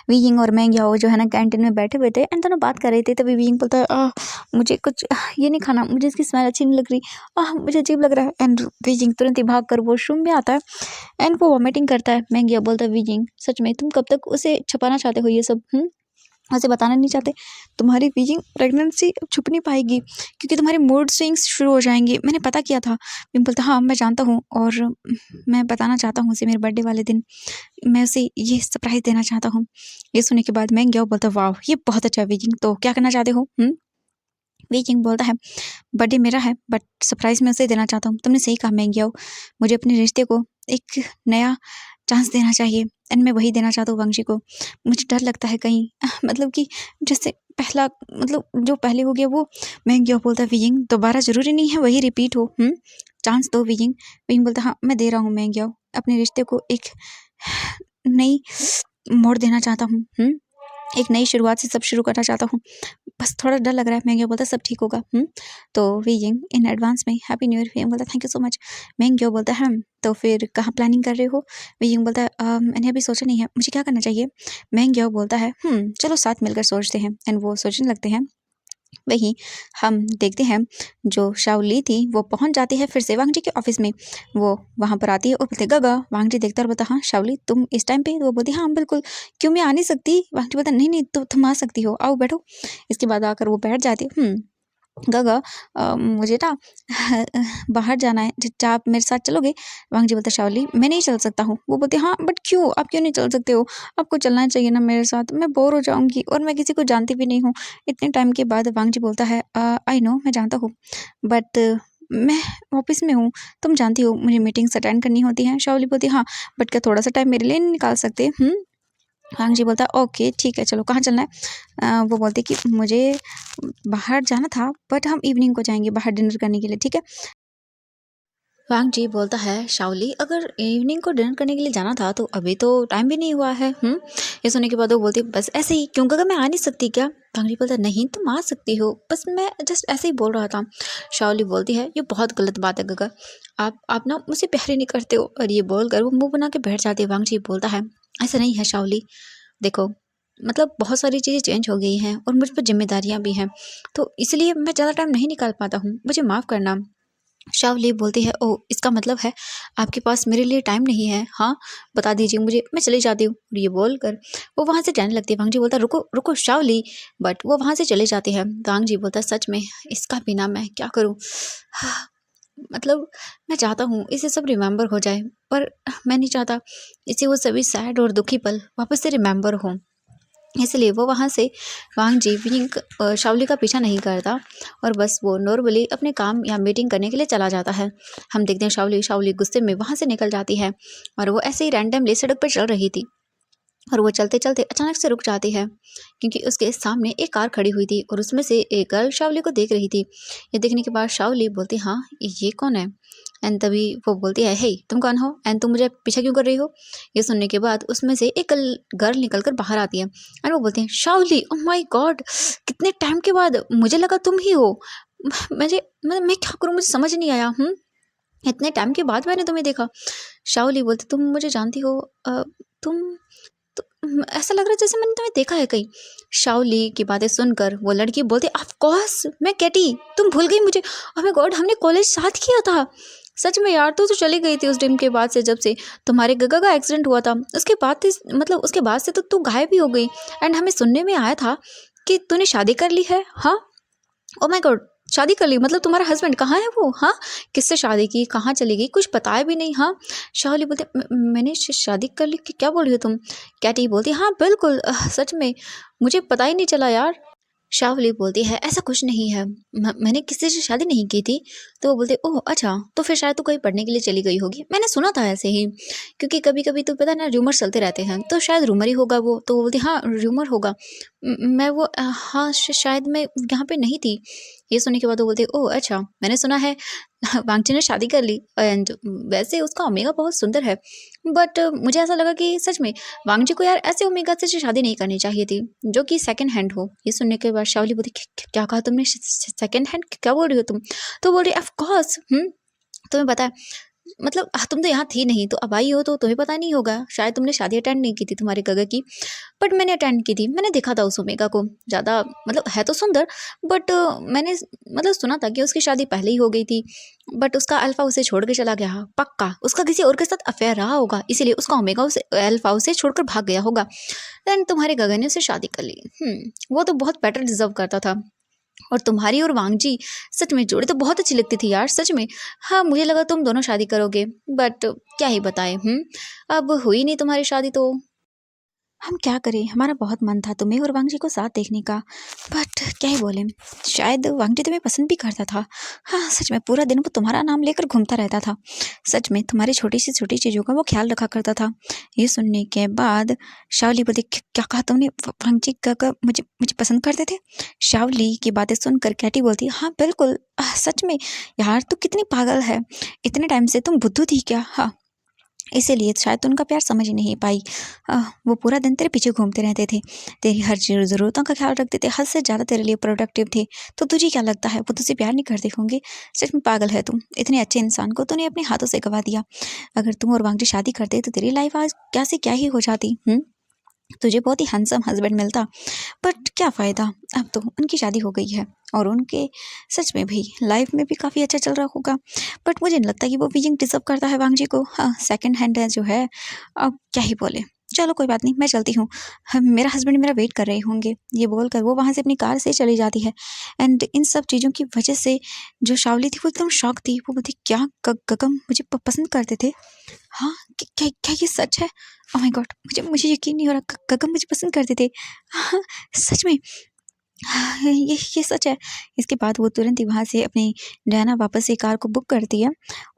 वी यिंग और मैं याओ जो है ना कैंटीन में बैठे हुए थे एंड दोनों बात कर रहे थे। तभी वी यिंग बोलता है मुझे कुछ ये नहीं खाना, मुझे इसकी स्मेल अच्छी नहीं लग रही, मुझे अजीब लग रहा है। एंड वी यिंग तुरंत ही भाग कर वॉशरूम में आता है एंड वो वॉमिटिंग करता है। मैं या बोलता है वी यिंग सच में तुम कब तक उसे छुपाना चाहते हो ये सब उसे बताना नहीं चाहते। तुम्हारी बीजिंग प्रेगनेंसी अब छुप नहीं पाएगी क्योंकि तुम्हारे मूड स्विंग्स शुरू हो जाएंगे। मैंने पता किया था। मैं बोलता हाँ मैं जानता हूँ और मैं बताना चाहता हूँ उसे मेरे बर्थडे वाले दिन मैं उसे ये सरप्राइज़ देना चाहता हूँ। ये सुनने के बाद मैं गया बोलता वाह ये बहुत अच्छा है बीजिंग, तो क्या करना चाहते हो। बीजिंग बोलता है बर्थडे मेरा है बट सरप्राइज़ मैं उसे देना चाहता हूँ। तुमने सही कहा मैं गया मुझे अपने रिश्ते को एक नया चांस देना चाहिए एंड मैं वही देना चाहता हूँ वंशी को। मुझे डर लगता है कहीं मतलब कि जैसे पहला मतलब जो पहले हो गया वो। मैं क्या बोलता विजिंग दोबारा ज़रूरी नहीं है वही रिपीट हो। चांस दो विजिंग। विजिंग बोलता हाँ मैं दे रहा हूँ। मैं क्या अपने रिश्ते को एक नई मोड़ देना चाहता हूँ। एक नई शुरुआत से सब शुरू करना चाहता हूँ। बस थोड़ा डर लग रहा है। मैं क्या बोलता सब ठीक होगा। तो विजिंग इन एडवांस में हैप्पी न्यू ईयर। विजिंग बोलता थैंक यू सो मच। मैं क्या बोलता है तो फिर कहाँ प्लानिंग कर रहे हो। विजिंग बोलता है मैंने अभी सोचा नहीं है मुझे क्या करना चाहिए। मैं क्या बोलता है चलो साथ मिलकर सोचते हैं एंड वो सोचने लगते हैं। वहीं हम देखते हैं जो शाओली थी वो पहुंच जाती है फिर से वांग जी के ऑफिस में। वो वहां पर आती है और बोलते गगा। वांग जी देखता और बोलता हाँ शाओली तुम इस टाइम पे। वो बोलती हाँ बिल्कुल क्यों मैं आ नहीं सकती। वांग जी बोलता नहीं नहीं तुम आ सकती हो आओ बैठो। इसके बाद आकर वो बैठ जाती है। गगा मुझे ना बाहर जाना है, क्या आप मेरे साथ चलोगे? वांग जी बोलता है, शाओली मैं नहीं चल सकता हूँ। वो बोलती है, हाँ बट क्यों? आप क्यों नहीं चल सकते हो? आपको चलना चाहिए ना मेरे साथ, मैं बोर हो जाऊँगी और मैं किसी को जानती भी नहीं हूँ। इतने टाइम के बाद वांग जी बोलता है, आई नो मैं जानता हूँ, बट मैं ऑफिस में हूँ, तुम जानती हो मुझे मीटिंग्स अटेंड करनी होती हैं। शाओली बोलती है, हाँ बट क्या थोड़ा सा टाइम मेरे लिए नहीं निकाल सकते? वांग जी बोलता है, ओके ठीक है, चलो कहाँ चलना है? वो बोलती है कि मुझे बाहर जाना था, बट हम इवनिंग को जाएंगे बाहर डिनर करने के लिए, ठीक है? वांग जी बोलता है, शाओली अगर इवनिंग को डिनर करने के लिए जाना था तो अभी तो टाइम भी नहीं हुआ है। ये सुनने के बाद वो बोलती, बस ऐसे ही क्यों गगा, मैं आ नहीं सकती क्या? वांग जी बोलता है, नहीं तुम आ सकती हो, बस मैं जस्ट ऐसे ही बोल रहा था। शाओली बोलती है, ये बहुत गलत बात है गगा, आप ना मुझसे प्यार ही नहीं करते हो। और ये बोलकर वो मुंह बना के बैठ जाती है। वांग जी बोलता है, ऐसा नहीं है शाओली, देखो मतलब बहुत सारी चीज़ें चेंज हो गई हैं और मुझ पर जिम्मेदारियां भी हैं, तो इसलिए मैं ज़्यादा टाइम नहीं निकाल पाता हूँ, मुझे माफ़ करना। शावली बोलती है, ओह इसका मतलब है आपके पास मेरे लिए टाइम नहीं है? हाँ बता दीजिए मुझे, मैं चली जाती हूँ। और ये बोलकर वो वहाँ से जाने लगती है। वांग जी बोलता है, रुको रुको शावली, बट वो वहाँ से चले जाती है। वांग जी बोलता है, सच में इसका बिना मैं क्या करूँ? हाँ, मतलब मैं चाहता हूँ इसे सब रिमेंबर हो जाए, पर मैं नहीं चाहता इसे वो सभी सैड और दुखी पल वापस से रिमेंबर हों। इसलिए वो वहाँ से वांग जी विंग शाओली का पीछा नहीं करता और बस वो नॉर्मली अपने काम या मीटिंग करने के लिए चला जाता है। हम देखते हैं शाओली गुस्से में वहाँ से निकल जाती है और वो ऐसे ही रैंडमली सड़क पर चल रही थी और वो चलते चलते अचानक से रुक जाती है क्योंकि उसके सामने एक कार खड़ी हुई थी और उसमें से एक गर्ल शाओली को देख रही थी। ये देखने के बाद शाओली बोलती, हाँ ये कौन है? एंड तभी वो बोलती है, हे तुम कौन हो एंड तुम मुझे पीछे क्यों कर रही हो? ये सुनने के बाद उसमें से एक गर्ल निकल कर बाहर आती है एंड वो बोलती है, शाओली ओह माय गॉड, कितने टाइम के बाद, मुझे लगा तुम ही हो। मैं क्या करूँ, मुझे समझ नहीं आया। इतने टाइम के बाद मैंने तुम्हें देखा। शाओली बोलती, तुम मुझे जानती हो? तुम तो ऐसा लग रहा है जैसे मैंने तुम्हें देखा है कहीं। शाओली की बातें सुनकर वो लड़की बोलती, ऑफ कोर्स मैं कैटी, तुम भूल गई मुझे? ओह माय गॉड, हमने कॉलेज साथ किया था। सच में यार, तू तो चली गई थी उस दिन के बाद से, जब से तुम्हारे गगा का एक्सीडेंट हुआ था। उसके बाद मतलब उसके बाद से तो तू गायब ही हो गई एंड हमें सुनने में आया था कि तूने शादी कर ली है। हाँ, ओह माय गॉड, शादी कर ली मतलब तुम्हारा हस्बैंड कहाँ है वो? हाँ, किससे शादी की, कहाँ चली गई, कुछ बताया भी नहीं। हाँ, शाओली बोलते, मैंने शादी कर ली, क्या बोल रही हो तुम? कैटी बोलती, हाँ बिल्कुल, सच में मुझे पता ही नहीं चला यार। शावली बोलती है, ऐसा कुछ नहीं है, मैंने किसी से शादी नहीं की थी। तो वो बोलते, ओह अच्छा, तो फिर शायद तू कहीं पढ़ने के लिए चली गई होगी, मैंने सुना था ऐसे ही, क्योंकि कभी कभी तो पता है ना रूमर चलते रहते हैं, तो शायद रूमर ही होगा वो। तो वो बोलती, हाँ रूमर होगा। मैं वो हाँ शायद मैं यहाँ पे नहीं थी। ये सुनने के बाद वो बोलते, ओह अच्छा, मैंने सुना है वांगची ने शादी कर ली एंड वैसे उसका ओमेगा बहुत सुंदर है, बट मुझे ऐसा लगा कि सच में वांगजी को यार ऐसे ओमेगा से शादी नहीं करनी चाहिए थी जो कि सेकंड हैंड हो। ये सुनने के बाद शावली बोली, क्या कहा तुमने? सेकंड हैंड क्या बोल रही हो तुम? तो बोल रही, ऑफ कोर्स तुम्हें पता है, मतलब तुम तो यहाँ थी नहीं, तो अब आई हो तो तुम्हें पता नहीं होगा, शायद तुमने शादी अटेंड नहीं की थी तुम्हारे गगा की, बट मैंने अटेंड की थी। मैंने देखा था उस ओमेगा को, ज़्यादा मतलब है तो सुंदर, बट मैंने मतलब सुना था कि उसकी शादी पहले ही हो गई थी, बट उसका अल्फा उसे छोड़ के चला गया। पक्का उसका किसी और के साथ अफेयर रहा होगा, इसीलिए उसका ओमेगा उसे अल्फा उसे छोड़कर भाग गया होगा। देन तुम्हारे गगन ने उसे शादी कर ली। वो तो बहुत बेटर डिजर्व करता था। और तुम्हारी और वांगजी सच में जोड़ी तो बहुत अच्छी लगती थी यार, सच में। हाँ, मुझे लगा तुम दोनों शादी करोगे, बट क्या ही बताएं। अब हुई नहीं तुम्हारी शादी तो हम क्या करें, हमारा बहुत मन था तुम्हें और वांगजी को साथ देखने का, बट क्या ही बोले, शायद वांगजी तुम्हें पसंद भी करता था। हाँ सच में, पूरा दिन वो तुम्हारा नाम लेकर घूमता रहता था। सच में तुम्हारी छोटी सी छोटी चीज़ों का वो ख्याल रखा करता था। ये सुनने के बाद शावली बोली, क्या कहा तुमने? वांगजी का मुझे मुझे पसंद करते थे? शावली की बातें सुनकर कैटी बोलती, हाँ बिल्कुल, सच में यार तू कितनी पागल है, इतने टाइम से तुम बुद्धू थी क्या? हाँ, इसीलिए शायद तू उनका प्यार समझ ही नहीं पाई। वो पूरा दिन तेरे पीछे घूमते रहते थे, तेरी हर ज़रूरतों का ख्याल रखते थे, हद से ज़्यादा तेरे लिए प्रोडक्टिव थे। तो तुझे क्या लगता है वो तुझसे प्यार नहीं करते होंगे? सच में पागल है तुम, इतने अच्छे इंसान को तूने अपने हाथों से गवा दिया। अगर तुम और वांगजी शादी करते तो तेरी लाइफ आज कैसे क्या ही हो जाती। तुझे बहुत ही हैंडसम हस्बैंड मिलता, बट क्या फ़ायदा, अब तो उनकी शादी हो गई है और उनके सच में भी लाइफ में भी काफ़ी अच्छा चल रहा होगा। बट मुझे नहीं लगता कि वो बीजिंग डिजर्व करता है वांगजी को। हाँ, सेकंड हैंड है जो है, अब क्या ही बोले। चलो कोई बात नहीं, मैं चलती हूँ, मेरा हस्बैंड मेरा वेट कर रहे होंगे। ये बोलकर वो वहाँ से अपनी कार से चली जाती है। एंड इन सब चीज़ों की वजह से जो शाओली थी वो एकदम शॉक थी। वो बोलती क्या गगन मुझे पसंद करते थे? हाँ, क्या क्या ये सच है? Oh my God! मुझे मुझे यकीन नहीं हो रहा, गगन मुझे पसंद करते थे। हाँ, सच में। हाँ, ये सच है। इसके बाद वो तुरंत ही वहाँ से अपनी डायना वापस से कार को बुक करती है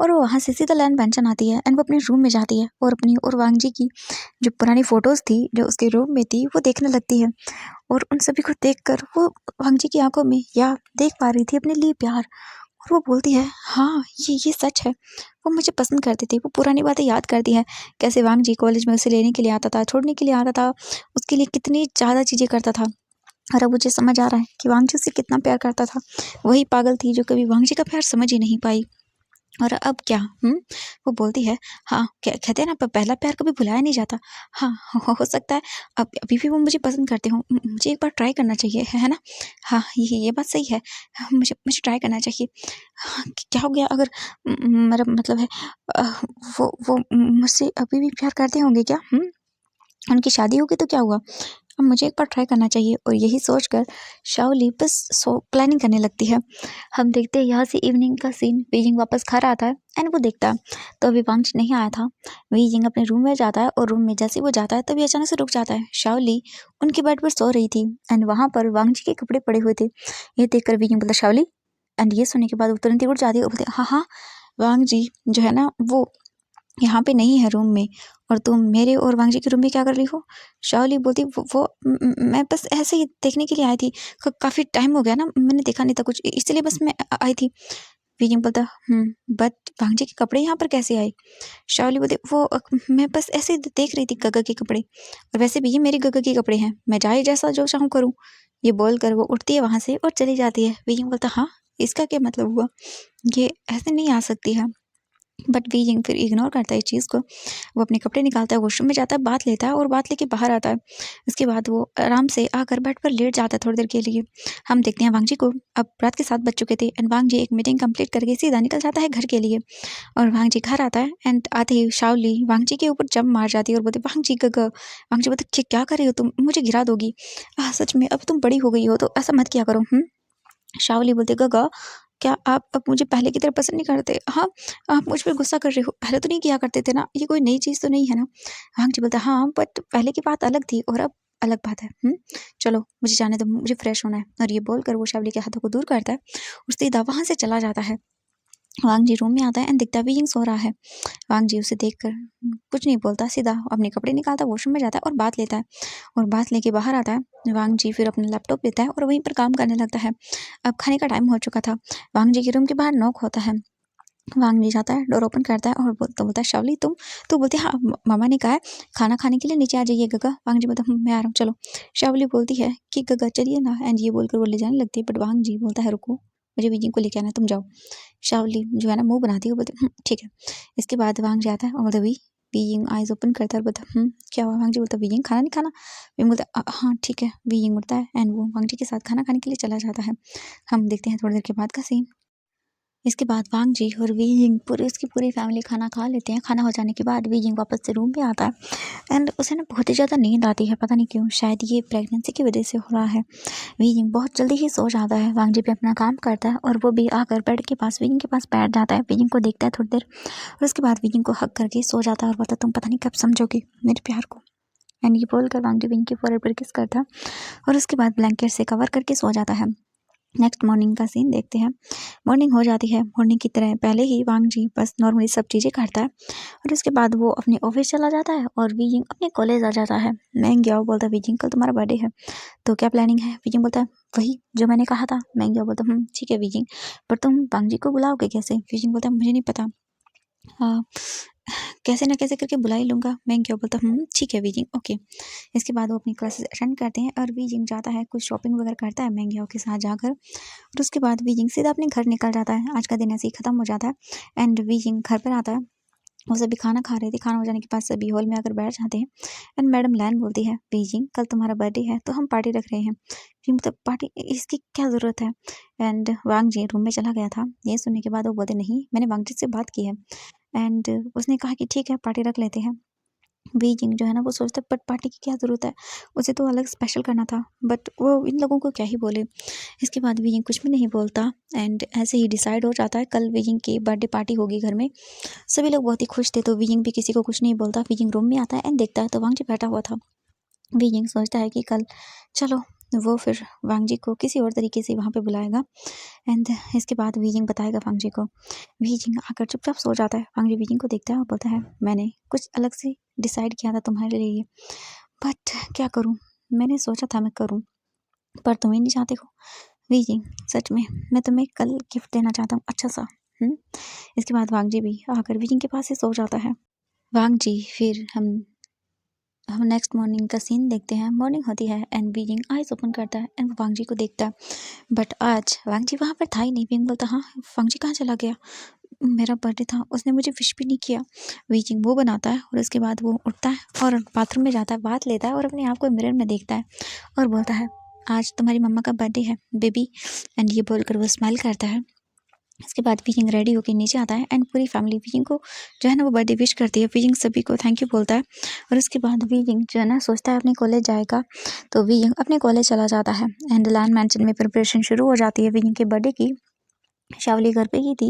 और वो वहाँ से सीधा लैंड पेंशन आती है एंड वो अपने रूम में जाती है और अपनी और वांगजी की जो पुरानी फ़ोटोज़ थी, जो उसके रूम में थी, वो देखने लगती है। और उन सभी को देखकर वो वांगजी की आँखों में या देख पा रही थी अपने लिए प्यार। और वो बोलती है, हाँ, ये सच है। वो मुझे पसंद करती थी। वो पुरानी बातें याद करती है, कैसे वांगजी कॉलेज में उसे लेने के लिए आता था, छोड़ने के लिए आता था, उसके लिए कितनी ज़्यादा चीज़ें करता था। और अब मुझे समझ आ रहा है कि वांगजी उसे कितना प्यार करता था। वही पागल थी जो कभी वांगजी का प्यार समझ ही नहीं पाई। और अब क्या? वो बोलती है, हाँ, कहते हैं ना पहला प्यार कभी भुलाया नहीं जाता। हाँ, हो सकता है अब अभी भी वो मुझे पसंद करते हों। मुझे एक बार ट्राई करना चाहिए, है ना? हाँ, ये बात सही है। हाँ, मुझे ट्राई करना चाहिए। हाँ, क्या हो गया अगर मेरा मतलब है अ, वो मुझसे अभी भी प्यार करते होंगे क्या? उनकी शादी होगी तो क्या हुआ? अब मुझे एक बार ट्राई करना चाहिए। और यही सोचकर शाओली बस प्लानिंग करने लगती है। हम देखते हैं यहाँ से इवनिंग का सीन। बीजिंग वापस घर आता है एंड वो देखता है तो अभी वांगची नहीं आया था। बीजिंग अपने रूम में जाता है और रूम में जैसे ही वो जाता है तभी अचानक से रुक जाता है। शाओली उनके बेड पर सो रही थी एंड वहाँ पर वांगची के कपड़े पड़े हुए थे। ये देखकर बीजिंग बोलता, शाओली। एंड ये सुनने के बाद वो तुरंत ही उठ जाती है और बोलते, हाँ हाँ, वांगजी जो है ना वो यहाँ पे नहीं है रूम में, और तुम मेरे और वांगजी के रूम में क्या कर रही हो? शाओली बोलती, वो मैं बस ऐसे ही देखने के लिए आई थी। काफ़ी टाइम हो गया ना, मैंने देखा नहीं था कुछ, इसलिए बस मैं आई थी। विजिंग बोलता, बट वांगजी के कपड़े यहाँ पर कैसे आए? शाओली बोलती, वो मैं बस ऐसे ही देख रही थी गगा के कपड़े, और वैसे भी ये मेरे गगा के कपड़े हैं, मैं चाहे जैसा जो चाहूँ करूँ। ये बोलकर वो उठती है वहाँ से और चली जाती है। विजिंग बोलता, हाँ, इसका क्या मतलब हुआ? ये ऐसे नहीं आ सकती है। बट बीजिंग फिर इग्नोर करता है इस चीज़ को। वो अपने कपड़े निकालता है, वॉशरूम में जाता है, बात लेता है और बात लेके बाहर आता है। उसके बाद वो आराम से आकर बेड पर लेट जाता है थोड़ी देर के लिए। हम देखते हैं वांगजी को। अब रात के 7 बज चुके थे एंड वांगजी एक मीटिंग कंप्लीट करके सीधा निकल जाता है घर के लिए। और वांगजी घर आता है एंड आते ही शाओली वांगजी के ऊपर जंप मार जाती है और बोलती, वांगजी गगा। वांगजी बोलते, क्या कर रही हो तुम? मुझे गिरा दोगी। सच में अब तुम बड़ी हो गई हो तो ऐसा मत किया करो। शाओली बोलते, गगा, क्या आप अब मुझे पहले की तरह पसंद नहीं करते? हाँ, आप मुझ पे गुस्सा कर रहे हो, पहले तो नहीं किया करते थे ना, ये कोई नई चीज़ तो नहीं है ना? वांगजी बोलता, हाँ, बट पहले की बात अलग थी और अब अलग बात है। चलो मुझे जाने दो, मुझे फ्रेश होना है। और ये बोलकर वो शाओली के हाथों को दूर करता है और सीधा वहाँ से चला जाता है। वांगजी रूम में आता है एंड दिखता है बीइंग सो रहा है। वांगजी उसे देखकर कुछ नहीं बोलता, सीधा अपने कपड़े निकालता है, वॉशरूम में जाता है और बात लेता है। और बात लेके बाहर आता है। वांगजी फिर अपना लैपटॉप लेता है और वहीं पर काम करने लगता है। अब खाने का टाइम हो चुका था। वांगजी के रूम के बाहर नॉक होता है। वांगजी जाता है, डोर ओपन करता है और बोलता है, शाओली तुम? तो बोलती है, हाँ, मामा ने कहा है खाना खाने के लिए नीचे आ जाइए गगा। वांगजी बोलता, मैं आ रहा हूँ, चलो। शाओली बोलती है कि गगा चलिए ना, एंड ये बोलकर वो ले जाने लगती है। बट वांगजी बोलता है, रुको, मुझे बीजिंग को लेके आना है, तुम जाओ। शाओली जो है ना मुँह बनाती है, वो बोलती है, ठीक है। इसके बाद वांगजी आता है और बोलता है, बीइंग आइज़ ओपन करता है और बोलता है, क्या हुआ? वांगजी बोलता है, बीइंग खाना नहीं खाना? बीइंग बोलता है, हाँ ठीक है। बीइंग उठता है एंड वो वांगजी के साथ खाना खाने के लिए चला जाता है। हम देखते हैं थोड़ी देर के बाद का सीन। इसके बाद वांगजी और वीयिंग उसकी पूरी फैमिली खाना खा लेते हैं। खाना हो जाने के बाद वीयिंग वापस से रूम पे आता है एंड उसे ना बहुत ही ज़्यादा नींद आती है, पता नहीं क्यों, शायद ये प्रेगनेंसी की वजह से हो रहा है। वीयिंग बहुत जल्दी ही सो जाता है। वांगजी भी अपना काम करता है और वो भी आकर बेड के पास वीयिंग के पास बैठ जाता है। वीयिंग को देखता है थोड़ी देर और उसके बाद वीयिंग को हग करके सो जाता है और बोलता है, तुम पता नहीं कब समझोगी मेरे प्यार को। एंड ये बोलकर वांगजी वीयिंग के फोrehead पर किस करता है और उसके बाद ब्लैंकेट से कवर करके सो जाता है। नेक्स्ट मॉर्निंग का सीन देखते हैं। मॉर्निंग हो जाती है। मॉर्निंग की तरह पहले ही वांगजी बस नॉर्मली सब चीज़ें करता है और उसके बाद वो अपने ऑफिस चला जाता है और वीजिंग अपने कॉलेज आ जाता है। मैंग्याओ बोलता है, वीजिंग कल तुम्हारा बर्थडे है तो क्या प्लानिंग है? वीजिंग बोलता है, वही जो मैंने कहा था। मैंग्याओ बोलता है, ठीक है वीजिंग, पर तुम वांगजी को बुलाओगे कैसे? वीजिंग बोलता है, मुझे नहीं पता, हाँ, कैसे ना कैसे करके बुला ही लूँगा। मैंग्याओ बोलता है, ठीक है वीजिंग, ओके। इसके बाद वो अपनी क्लासेस अटेंड करते हैं और वीजिंग जाता है, कुछ शॉपिंग वगैरह करता है मैंग्याओ के साथ जाकर। और उसके बाद वीजिंग सीधा अपने घर निकल जाता है। आज का दिन ऐसे ही खत्म हो जाता है एंड वीजिंग घर पर आता है। वो सभी खाना खा रहे थे। खाना हो जाने के बाद सभी हॉल में आकर बैठ जाते हैं एंड मैडम लैन बोलती है, बीजिंग कल तुम्हारा बर्थडे है तो हम पार्टी रख रहे हैं। फिर मतलब पार्टी, इसकी क्या ज़रूरत है? एंड वांग जी रूम में चला गया था। ये सुनने के बाद वो बोलते, नहीं, मैंने वांग जी से बात की है एंड उसने कहा कि ठीक है पार्टी रख लेते हैं। वीजिंग जो है ना वो सोचता है बट पार्टी की क्या ज़रूरत है, उसे तो अलग स्पेशल करना था, बट वो इन लोगों को क्या ही बोले। इसके बाद वीजिंग कुछ भी नहीं बोलता एंड ऐसे ही डिसाइड हो जाता है कल वीजिंग की बर्थडे पार्टी होगी घर में। सभी लोग बहुत ही खुश थे तो वीजिंग भी किसी को कुछ नहीं बोलता। वीजिंग रूम में आता है एंड देखता है तो वांगजी बैठा हुआ था। वीजिंग सोचता है कि कल चलो वो फिर वांगजी को किसी और तरीके से वहाँ पे बुलाएगा एंड इसके बाद वीजिंग बताएगा वांगजी को। वीजिंग आकर चुपचाप सो जाता है। वांगजी वीजिंग को देखता है और बोलता है मैंने कुछ अलग से डिसाइड किया था तुम्हारे लिए, बट क्या करूँ, मैंने सोचा था मैं करूँ पर तुम ही नहीं चाहते हो। वीजिंग सच में मैं तुम्हें कल गिफ्ट देना चाहता हूँ अच्छा सा। इसके बाद वांगजी भी आकर वीजिंग के पास ही सो जाता है। वांगजी फिर हम नेक्स्ट मॉर्निंग का सीन देखते हैं। मॉर्निंग होती है एंड बीजिंग आइज ओपन करता है एंड वांगजी को देखता है, बट आज वांगजी वहाँ पर था ही नहीं। बीइंग बोलता हाँ वांगजी कहाँ चला गया, मेरा बर्थडे था, उसने मुझे विश भी नहीं किया। बीजिंग वो बनाता है और उसके बाद वो उठता है और बाथरूम में जाता है, बाथ लेता है और अपने आप को मिरर में देखता है और बोलता है आज तुम्हारी मम्मा का बर्थडे है बेबी, एंड ये बोलकर वो स्माइल करता है। इसके बाद वीजिंग रेडी होकर नीचे आता है एंड पूरी फैमिली वीजिंग को जो है ना वो बर्थडे विश करती है। वीजिंग सभी को थैंक यू बोलता है और उसके बाद वीजिंग जो है ना सोचता है अपने कॉलेज जाएगा, तो वीजिंग अपने कॉलेज चला जाता है एंड लैंड मैंशन में प्रिपरेशन शुरू हो जाती है वीजिंग के बर्थडे की। शावली घर पे ही थी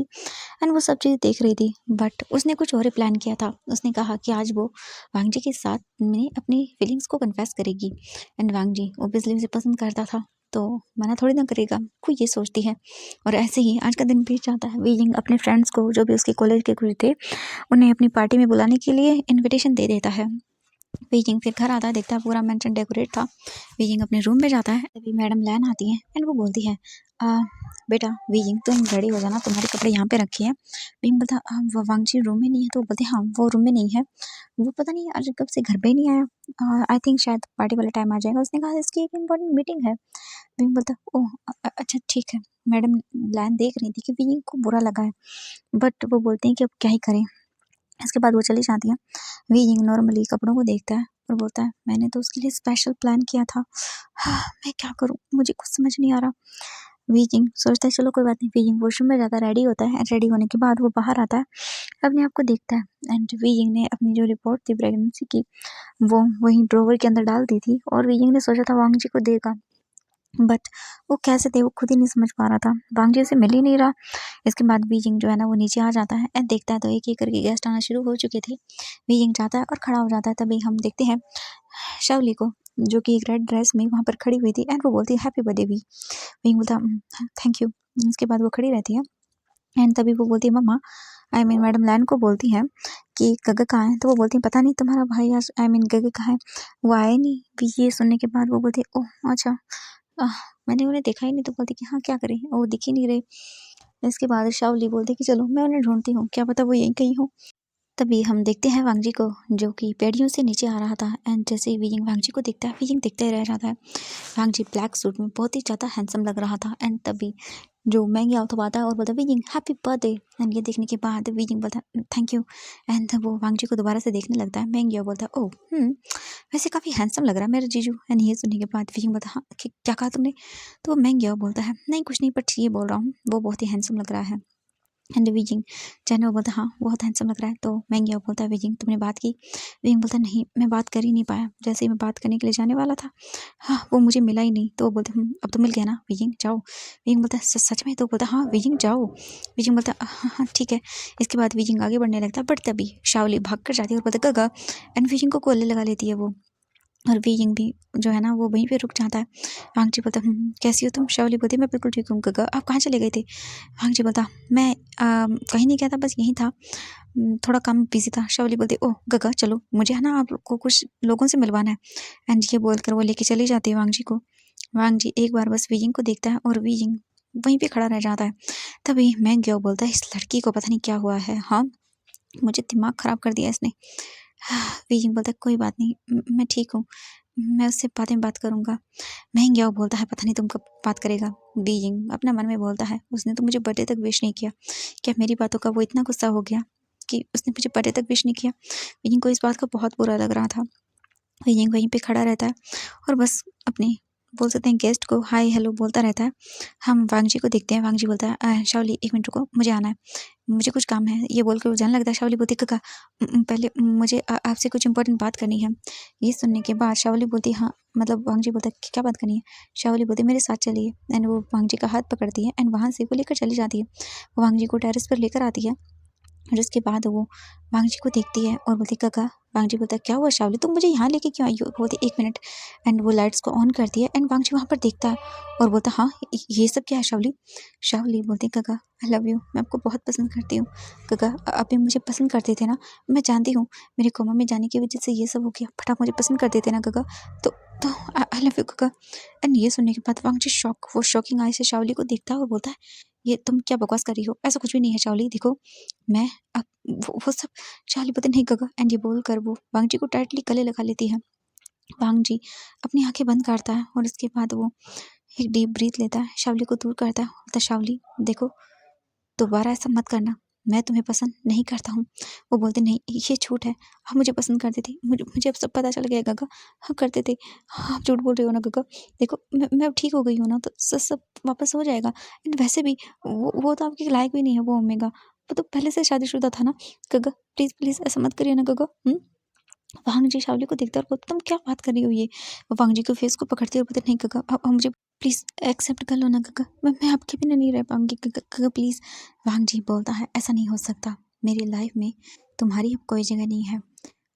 एंड वो सब चीज़ देख रही थी, बट उसने कुछ और ही प्लान किया था। उसने कहा कि आज वो वांगजी के साथ में अपनी फीलिंग्स को कन्फेस करेगी एंड वांगजी ओब्वियसली उसे पसंद करता था तो मना थोड़ी ना करेगा, वो ये सोचती है। और ऐसे ही आज का दिन बीत जाता है। वीजिंग अपने फ्रेंड्स को जो भी उसके कॉलेज के कुछ थे उन्हें अपनी पार्टी में बुलाने के लिए इनविटेशन दे देता है। बीजिंग फिर घर आता है, देखता है पूरा मेंशन डेकोरेट था। बीजिंग अपने रूम में जाता है, तभी मैडम लैन आती है एंड वो बोलती है बेटा बीजिंग तुम रेडी हो जाना, तुम्हारे कपड़े यहाँ पे रखे हैं। बीजिंग बोलता वो वांगजी रूम में नहीं है, तो वो बोलते हाँ वो रूम में नहीं है, वो पता नहीं आज कब से घर पे ही नहीं आया। आई थिंक शायद पार्टी वाला टाइम आ जाएगा, उसने कहा इसकी एक इम्पोर्टेंट मीटिंग है। बीजिंग बोलता ओह अच्छा ठीक है। मैडम लैन देख रही थी कि बीजिंग को बुरा लगा है, बट वो बोलते हैं कि अब क्या ही करें। इसके बाद वो चली जाती है। वीइंग नॉर्मली कपड़ों को देखता है और बोलता है मैंने तो उसके लिए स्पेशल प्लान किया था, मैं क्या करूँ, मुझे कुछ समझ नहीं आ रहा। वीजिंग सोचता है चलो कोई बात नहीं। वीजिंग वॉशरूम में जाता है, रेडी होता है। रेडी होने के बाद वो बाहर आता है, अपने आप को देखता है एंड वीजिंग ने अपनी जो रिपोर्ट थी प्रेगनेंसी की वो वहीं ड्रॉवर के अंदर डाल दी थी और वीजिंग ने सोचा था वांगजी को देगा, बट वो कैसे थे वो खुद ही नहीं समझ पा रहा था। वांगजी से मिल ही नहीं रहा। इसके बाद बीजिंग जो है ना वो नीचे आ जाता है एंड देखता है तो एक एक करके गेस्ट आना शुरू हो चुके थे। बीजिंग जाता है और खड़ा हो जाता है, तभी हम देखते हैं शावली को जो कि एक रेड ड्रेस में वहाँ पर खड़ी हुई थी एंड वो बोलती है हैप्पी बर्थडे वी। बीजिंग बोलता थैंक यू। उसके बाद वो खड़ी रहती है एंड तभी वो बोलती है मम्मा, आई मीन मैडम लैन को बोलती है कि गगा कहाँ है, तो वो बोलती है पता नहीं तुम्हारा भाई आज आई मीन गगा कहाँ है, वो आए नहीं। भी ये सुनने के बाद वो बोलती है ओह अच्छा, मैंने उन्हें देखा ही नहीं, तो बोलती कि हाँ क्या करें वो दिख ही नहीं रहे। इसके बाद शावली बोलती कि चलो मैं उन्हें ढूंढती हूँ, क्या पता वो यहीं कहीं हो। तभी हम देखते हैं वांगजी को जो कि पेड़ियों से नीचे आ रहा था एंड जैसे ही वीजिंग वांगजी को देखता है, वीजिंग देखते ही रह जाता है। वांगजी ब्लैक सूट में बहुत ही ज़्यादा हैंडसम लग रहा था एंड तभी जो मैंगी आउट आता है और बोलता है वीजिंग हैप्पी बर्थडे। एंड ये देखने के बाद वीजिंग बोलता है थैंक यू एंड वो वांगजी को दोबारा से देखने लगता है। मैंगी बोलता है ओह वैसे काफ़ी हैंडसम लग रहा है मेरा जीजू। एंड ये सुनने के बाद वीजिंग बोलता है हाँ क्या कहा तुमने, तो वो मैंगी बोलता है नहीं कुछ नहीं, बट ये बोल रहा हूँ वो बहुत ही हैंडसम लग रहा है। एंड वीजिंग चैनो बोलता हाँ बहुत हैंडसम लग रहा है, तो मैंगी बोलता है वीजिंग तुमने बात की। वीजिंग बोलता नहीं मैं बात कर ही नहीं पाया, जैसे ही मैं बात करने के लिए जाने वाला था हाँ वो मुझे मिला ही नहीं, तो वो बोलते अब तो मिल गया ना वीजिंग जाओ। वीजिंग बोलता है सच में, तो बोलता हाँ वीजिंग जाओ। वीजिंग बोलता हाँ हाँ ठीक है। इसके बाद वीजिंग आगे बढ़ने लगता है, बट तभी शावली भाग कर जाती है और बोलता गगा एंड वीजिंग को गले लगा लेती है वो। और वीजिंग भी जो है ना वो वहीं पे रुक जाता है। वांगजी बोलता कैसी हो तुम। शावली बोलती मैं बिल्कुल ठीक हूँ। गगा आप कहाँ चले गए थे। वांगजी बोलता मैं कहीं नहीं गया था, बस यहीं था, थोड़ा काम बिजी था। शावली बोलती ओह गगा चलो मुझे है ना आपको कुछ लोगों से मिलवाना है। एंड ये बोलकर वो लेके चली जाती है वांगजी को। वांगजी एक बार बस वीजिंग को देखता है और वीजिंग वहीं पे खड़ा रह जाता है। तभी मैं गया बोलता है इस लड़की को पता नहीं क्या हुआ है, हाँ मुझे दिमाग ख़राब कर दिया इसने। वीजिंग बोलता है कोई बात नहीं मैं ठीक हूँ, मैं उससे बाद में बात करूँगा। महंग्याओ बोलता है पता नहीं तुम कब बात करेगा। बीजिंग अपना मन में बोलता है उसने तो मुझे बर्थडे तक विश नहीं किया, क्या मेरी बातों का वो इतना गुस्सा हो गया कि उसने मुझे बर्थडे तक विश नहीं किया। बीजिंग को इस बात का बहुत बुरा लग रहा था। बीजिंग वहीं पे खड़ा रहता है और बस अपनी बोल सकते हैं गेस्ट को हाय हेलो बोलता रहता है। हम वांग जी को देखते हैं, वांग जी बोलता है शाओली 1 मिनट रुको, मुझे आना है, मुझे कुछ काम है, ये बोलकर वो जाने लगता है। शाओली बोलती है काका पहले मुझे आपसे कुछ इम्पोर्टेंट बात करनी है। ये सुनने के बाद शाओली बोलती है हाँ, मतलब वांग जी बोलता है कि क्या बात करनी है? शाओली बोलती है मेरे साथ चलिए, एंड वो वांग जी का हाथ पकड़ती है एंड वहाँ से वो लेकर चली जाती है। वो वांग जी को टेरेस पर लेकर आती है और उसके बाद वो वांग जी को देखती है और बोलती है काका। वांग जी बोलता है क्या हुआ शाओली, तुम मुझे यहाँ लेके क्यों आई हो? बोलती 1 मिनट, एंड वो लाइट्स को ऑन करती है एंड वांग जी वहाँ पर देखता है और बोलता है हाँ ये सब क्या है शाओली? शाओली बोलती है काका आई लव यू, मैं आपको बहुत पसंद करती हूँ। काका आप भी मुझे पसंद करते थे ना, मैं जानती हूँ मेरे कोमा में जाने की वजह से ये सब हो गया, बट आप मुझे पसंद करते थे ना काका, तो आई लव यू काका। एंड ये सुनने के बाद वांग जी वो शॉकिंग आई से शाओली को देखता है और बोलता है ये तुम क्या बकवास कर रही हो, ऐसा कुछ भी नहीं है शाओली, देखो मैं अब वो सब। शाओली बोलती नहीं काका, एंड ये बोलकर वो वांग जी को टाइटली गले लगा लेती है। वांग जी अपनी आंखें बंद करता है और उसके बाद वो एक डीप ब्रीथ लेता है, शाओली को दूर करता है, बोलता है शाओली देखो दोबारा ऐसा मत करना, मैं तुम्हें पसंद नहीं करता हूँ। वो बोलते नहीं ये झूठ है, आप मुझे पसंद करते थे, मुझे अब सब पता चल गया काका, हाँ करते थे, हाँ आप झूठ बोल रहे हो ना काका, देखो मैं अब ठीक हो गई हूँ ना, तो सब वापस हो जाएगा। एंड वैसे भी वो तो आपके लायक भी नहीं है वो ओमेगा, वो तो पहले से शादीशुदा था ना काका, प्लीज़ प्लीज़ ऐसा मत करिए ना काका। वांग जी शाओली को देखता है और बोलता तुम क्या बात कर रही हो ये? वो वांग जी के फेस को पकड़ती है और बोलती नहीं काका अब मुझे प्लीज़ एक्सेप्ट कर लो ना काका, मैं आपके बिना नहीं रह पाऊंगी काका, काका प्लीज़। वांग जी बोलता है ऐसा नहीं हो सकता, मेरी लाइफ में तुम्हारी अब कोई जगह नहीं है,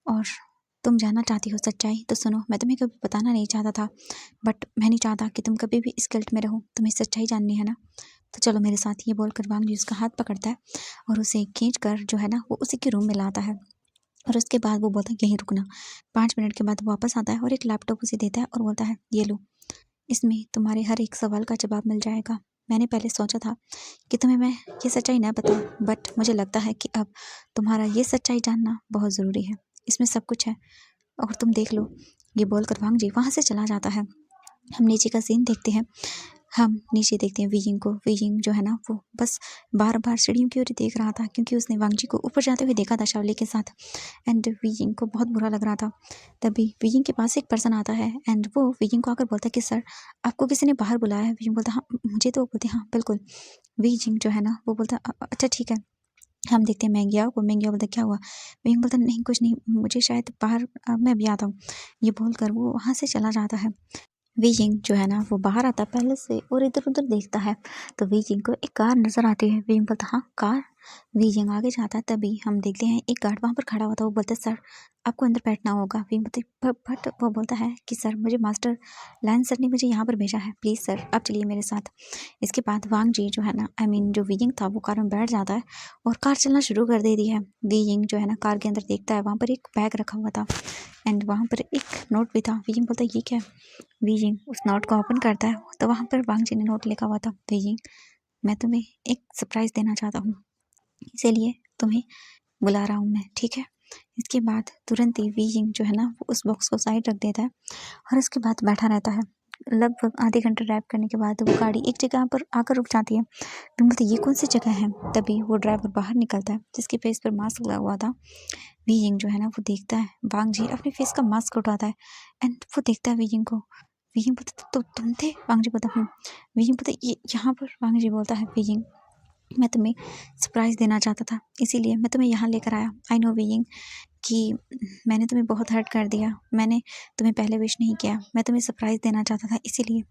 और तुम जानना चाहती हो सच्चाई तो सुनो, मैं तुम्हें कभी बताना नहीं चाहता था, बट मैं नहीं चाहता कि तुम कभी भी इस गिल्ट में रहो, तुम्हें सच्चाई जाननी है ना, तो चलो मेरे साथ। ये बोलकर वांग जी उसका हाथ पकड़ता है और उसे खींच कर जो है ना वो उसी के रूम में लाता है। और उसके बाद वो बोलता है यहीं रुकना। 5 मिनट के बाद वो वापस आता है और एक लैपटॉप उसे देता है और बोलता है ये लो, इसमें तुम्हारे हर एक सवाल का जवाब मिल जाएगा। मैंने पहले सोचा था कि तुम्हें मैं ये सच्चाई ना बताऊं, बट मुझे लगता है कि अब तुम्हारा ये सच्चाई जानना बहुत ज़रूरी है। इसमें सब कुछ है और तुम देख लो। ये बोलकर वांग जी वहाँ से चला जाता है। हम नीचे का सीन देखते हैं। हम नीचे देखते हैं वीयिंग को। वीयिंग जो है ना वो बस बार-बार सीढ़ियों की ओर ही देख रहा था, क्योंकि उसने वांग जी को ऊपर जाते हुए देखा था शाओली के साथ, एंड वीयिंग को बहुत बुरा लग रहा था। तभी वीयिंग के पास एक पर्सन आता है एंड वो वीयिंग को आकर बोलता है कि सर आपको किसी ने बाहर बुलाया है। वीयिंग बोलता है हाँ मुझे, तो बोलते हाँ बिल्कुल। वीयिंग जो है ना वो बोलता है अच्छा ठीक है। हम देखते हैं मेंगियाओ को। मेंगियाओ बोलता है क्या हुआ? वीयिंग बोलता है नहीं कुछ नहीं, मुझे शायद बाहर मैं अभी आता हूँ। ये बोलकर वो वहाँ से चला जाता है। वीजिंग जो है ना वो बाहर आता है पहले से और इधर-उधर देखता है, तो वीजिंग को एक कार नज़र आती है। वीजिंग बोलता है हाँ कार। वीजिंग आगे जाता है, तभी हम देखते हैं एक गार्ड वहाँ पर खड़ा हुआ था। वो बोलता है सर आपको अंदर बैठना होगा। वीजिंग बोलते बट वो बोलता है कि सर मुझे मास्टर लैंस सर ने मुझे यहाँ पर भेजा है, प्लीज़ सर आप चलिए मेरे साथ। इसके बाद वांग जी जो है ना जो वीजिंग था वो कार में बैठ जाता है और कार चलना शुरू कर देती है। वीजिंग जो है ना कार के अंदर देखता है, वहाँ पर एक बैग रखा हुआ था एंड वहाँ पर एक नोट भी था। वीजिंग बोलता है ये क्या है? वीजिंग उस नोट को ओपन करता है, तो वहाँ पर वांग जी ने नोट लिखा हुआ था। वीजिंग मैं तुम्हें एक सरप्राइज़ देना चाहता हूँ, इसीलिए तुम्हें बुला रहा हूँ मैं, ठीक है? इसके बाद तुरंत ही वीजिंग जो है ना वो उस बॉक्स को साइड रख देता है और उसके बाद बैठा रहता है। लगभग आधे घंटे ड्राइव करने के बाद वो गाड़ी एक जगह पर आकर रुक जाती है। फिर बोलते ये कौन सी जगह है? तभी वो ड्राइवर बाहर निकलता है जिसके फेस पर मास्क लगा हुआ था। वीजिंग जो है ना वो देखता है, वांग जी अपने फेस का मास्क उठाता है एंड वो देखता है वीजिंग को। वीजिंग बोलता तो तुम थे? वांग जी बोलता वीजिंग बोलता ये यहाँ पर? वांग जी बोलता है वीजिंग मैं तुम्हें सरप्राइज़ देना चाहता था, इसीलिए मैं तुम्हें यहाँ लेकर आया। आई नो वीइंग कि मैंने तुम्हें बहुत हर्ट कर दिया, मैंने तुम्हें पहले विश नहीं किया, मैं तुम्हें सरप्राइज़ देना चाहता था, इसीलिए।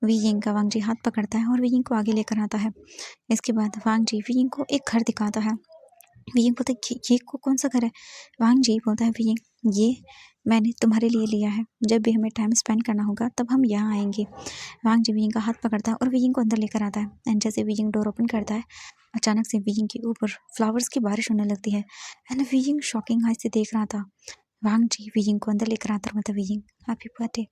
वीइंग का वांग जी हाथ पकड़ता है और वीइंग को आगे लेकर आता है। इसके बाद वांग जी वीइंग को एक घर दिखाता है। वीइंग बोलता है ये कौन सा घर है? वांग जी बोलता है वीइंग ये मैंने तुम्हारे लिए लिया है, जब भी हमें टाइम स्पेंड करना होगा तब हम यहाँ आएंगे। वांग जी वीइंग का हाथ पकड़ता है और वीइंग को अंदर लेकर आता है एंड जैसे वीइंग डोर ओपन करता है, अचानक से वीइंग के ऊपर फ्लावर्स की बारिश होने लगती है एंड वीइंग शॉकिंग आई से देख रहा था। वांग जी वीइंग को अंदर लेकर आता है, वीइंग हैप्पी बर्थडे।